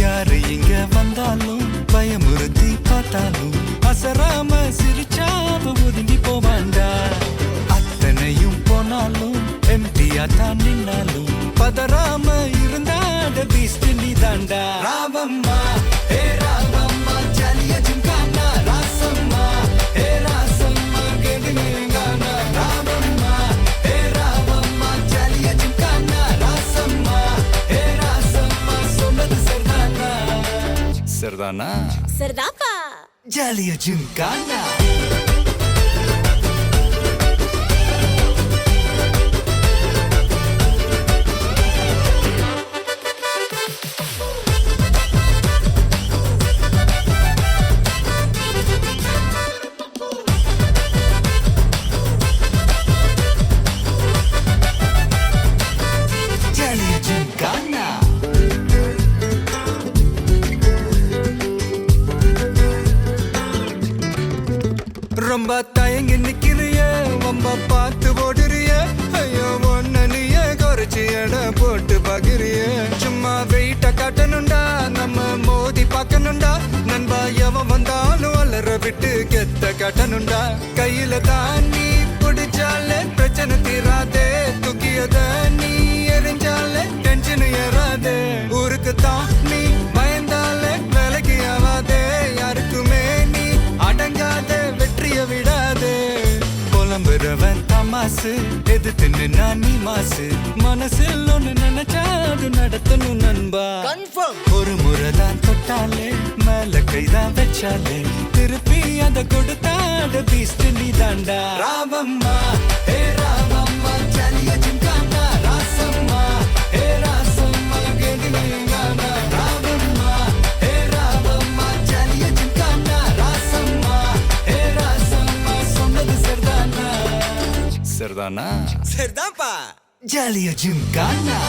யாரு இங்க வந்தாலும் பயமுறுத்தி பார்த்தாலும் அசராம சிரிச்சாம ஒதுங்கி போவாண்டா அத்தனையும் போனாலும் எம்டியா தான் நின்னாலும் பதறாம இருந்தாட பீஸ்ட் நீ தாண்டா ராவம்மா ஏ ராவம்மா ஜாலியா ஜிம்கானா ராசம்மா ஏ ராசம்மா கேடுங்கானா ராவம்மா ஏ ராவம்மா ஜாலியா ஜிம்கானா ராசம்மா ஏ ராசம்மா சொன்னது சரிதானா சரிதானா சரிதாப்பா ஜாலியா ஜிம்கானா ஜாலியா ஜிம்கானா ரொம்ப தயங்கி நிக்கிறிய ரொம்ப பார்த்து ஓடுறிய ஐயோ ஒன்ன நீய குறைச்சி எடை போட்டு பாக்குறிய சும்மா வெயிட்ட காட்டணும்டா நம்ம மோதி பார்க்கணும்டா நண்பா எவன் வந்தாலும் அலற விட்டு கெத்த காட்டணும்டா கையில தான் நீ பிடிச்சாலே பிரச்சனை தீராதே தூக்கியத நீ எரிஞ்சாலே டென்ஷன் ஏறாதே ஊருக்கு தான் நீ பயந்தாலே வேலைக்கு ஆவாதே யாருக்குமே நீ அடங்காத வெற்றிய விடாதே புலம்புறவன் தமாசு எதிர்த்து நின்னா நீ மாசு மனசில் ஒண்ணு நினைச்சா அது நடத்தணும் நண்பா ஒரு முறைதான் தொட்டாலே மேல கைதான் வச்சாலே திருப்பி அத கொடுத்தாட பீஸ்ட் நீ தாண்டா ராவம்மா ஏ ராவம்மா ஜாலியா ஜிம்கானா ராசம்மா ஏ ராசம்மா கேடுங்கானா ராவம்மா ஏ ராவம்மா ஜாலியா ஜிம்கானா ராசம்மா ஏ ராசம்மா சொன்னது சரிதானா சரிதானா சரிதான்ப்பா ஜாலியா ஜிம்கானா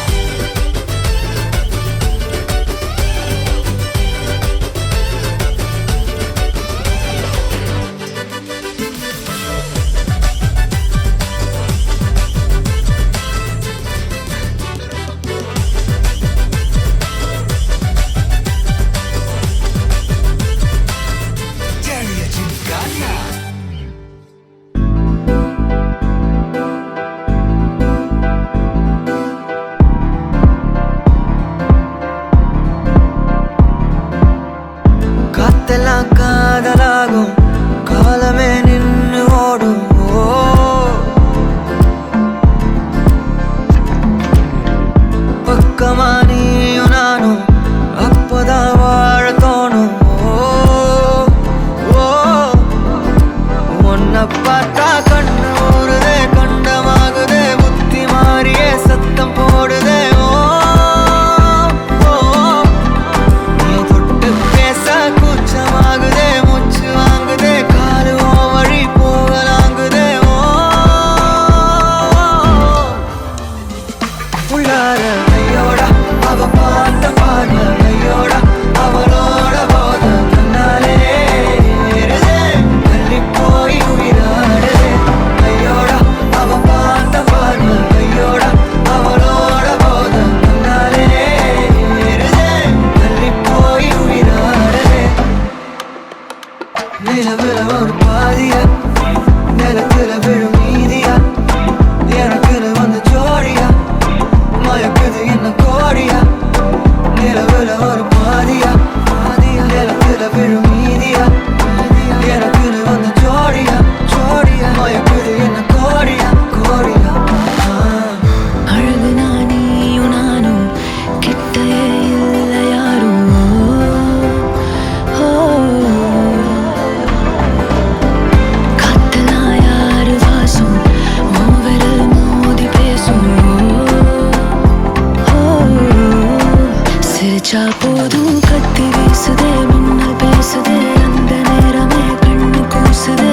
நினைச்சா போதும் கத்தி வீசுதே மின்னல் பேசுதே அந்த நேரமே கண்ணு கூசுதே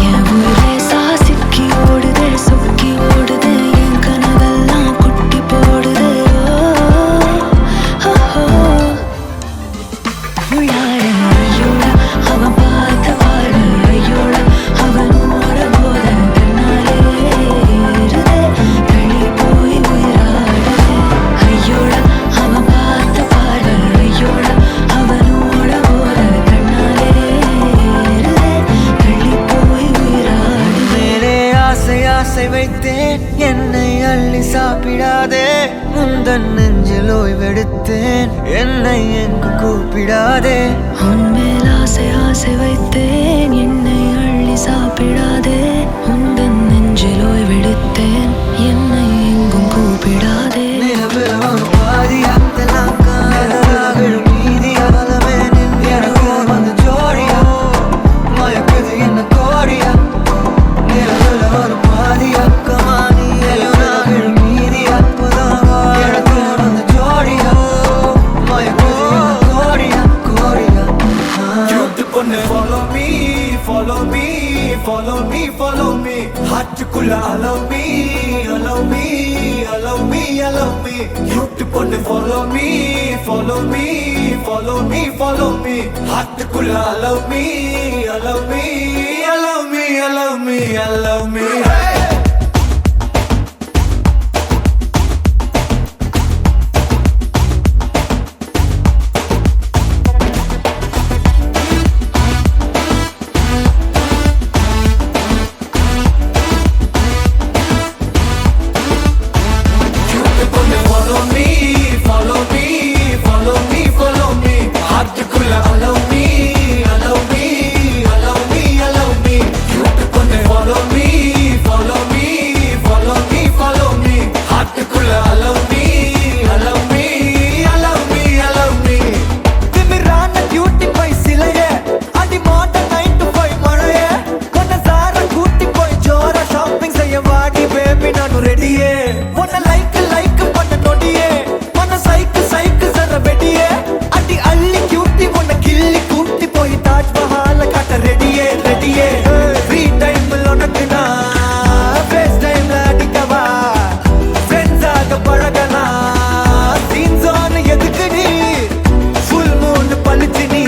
என் ஊரே சாசிக்கி ஓடுதே சொக்கி ஓடுதே என் கனவெல்லாம் குட்டி போடுதே உள்ளார ஐயோட அவன் பார்த்த பார்வை ஐயோட அவனோட போத தன்னாலே ஏறுதே வெளி போய் உயிராடுதே ஐயோட அவன் பார்த்த பார்வை ஐயோட அவனோட போத தன்னாலே ஏறுதே வெளி போய் உயிராடுதே மேலே ஆசை ஆசை வைத்தேன் என்னை அள்ளி சாப்பிடாதே முந்தன் நெஞ்சில் ஓய்வெடுத்தேன் என்னை எங்கு கூப்பிடாதே உன்மேல் ஆசை ஆசை வைத்தேன் என்னை அள்ளி சாப்பிடாதே உந்தன் நெஞ்சில் ஓய்வெடுத்தேன் என்னை எங்கும் கூப்பிடாதே நிலவில் ஒரு பாதியா தெல்லாம் காதலா விழும் மீதியா பலமே நின்று எனக்கு வந்து ஜோடியா மயக்குது என்ன கோடியா நிலவில் ஒரு பாதியா கமானியையும் நான் விழும் மீதியா புதாவா எனக்கு வந்து ஜோடியா மயக்குது என்ன கோடியா கோடியா Cute பொண்ணு follow me, follow me, follow me, follow me. ஹார்ட்டுக்குள்ள allow me, allow me, allow me, allow me. Cute பொண்ணு follow me, follow me, follow me, follow me. ஹார்ட்டுக்குள்ள allow me, allow me, allow me, allow me, allow me. Hey! Follow me, follow me, follow me, follow me. ஹார்ட்டுக்குள்ள allow me, allow me, allow me, allow me. Cute பொண்ணு follow me, follow me, follow me, follow me. ஹார்ட்டுக்குள்ள allow me, allow me, allow me, allow me. திமிரான cutie boy சிலையே, அடி மாட்ட 9 to 5 மழையே. உன்னை சார கூட்டி போய் ஜோரா shopping செய்ய வாடி baby நானும் ரெடியே. உன்னை like பண்ண நொடியே மன சைக்கு சைக்கு சர வெடியே அடி அள்ளி கியூட்டி உன்னை கிள்ளி கூட்டி போய் தாஜ்மஹால காட்ட ரெடியே ரெடியே ஃப்ரீ டைம்ல உனக்கு நான் ஃபேஸ் டைம்ல அடிக்கவா ஃப்ரெண்ட்ஸ் ஆக பழகலாம் சீன் ஜோன் எதுக்கு நீ ஃபுல் மூன் பழிச்சு நீ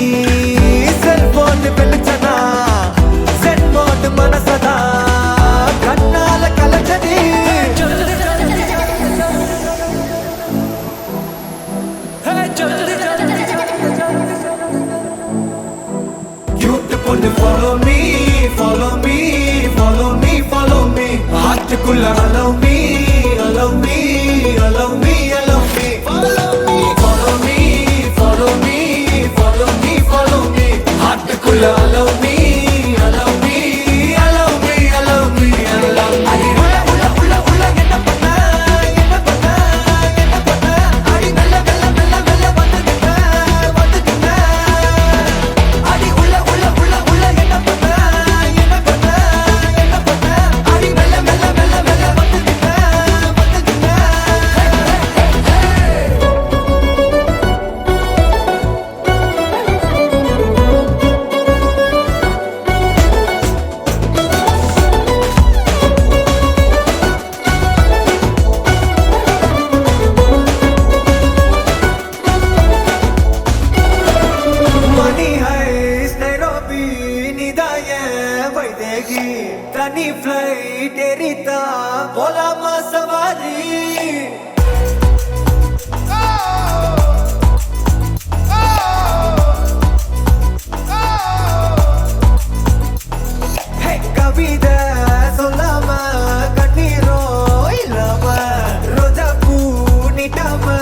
செல்போன் வெளிச்சனா செட் மோட் மனசதா கண்ணால கலச்சடி Cute பொண்ணு follow me, follow me, follow me, follow me. ஹார்ட்டுக்குள்ள allow me, allow me, allow me, allow me. Follow me, follow me, follow me, follow me, follow me. ஹார்ட்டுக்குள்ள allow me, allow me, allow me, allow me, allow me. அடி உள்ள என்ன பண்ண என்ன பண்ண என்ன பண்ண அடி மெல்ல மெல்ல மெல்ல மெல்ல வந்துக்கிட்ட வந்துக்கிட்ட அடி உள்ள என்ன பண்ண என்ன பண்ண என்ன பண்ண அடி மெல்ல மெல்ல மெல்ல மெல்ல வந்துக்கிட்ட வந்துக்கிட்ட Money heist Nairobi Nidaye Vaidegi Tani flight Erita Bolama savari Hey kavida solama kanniro illama roja poo nitama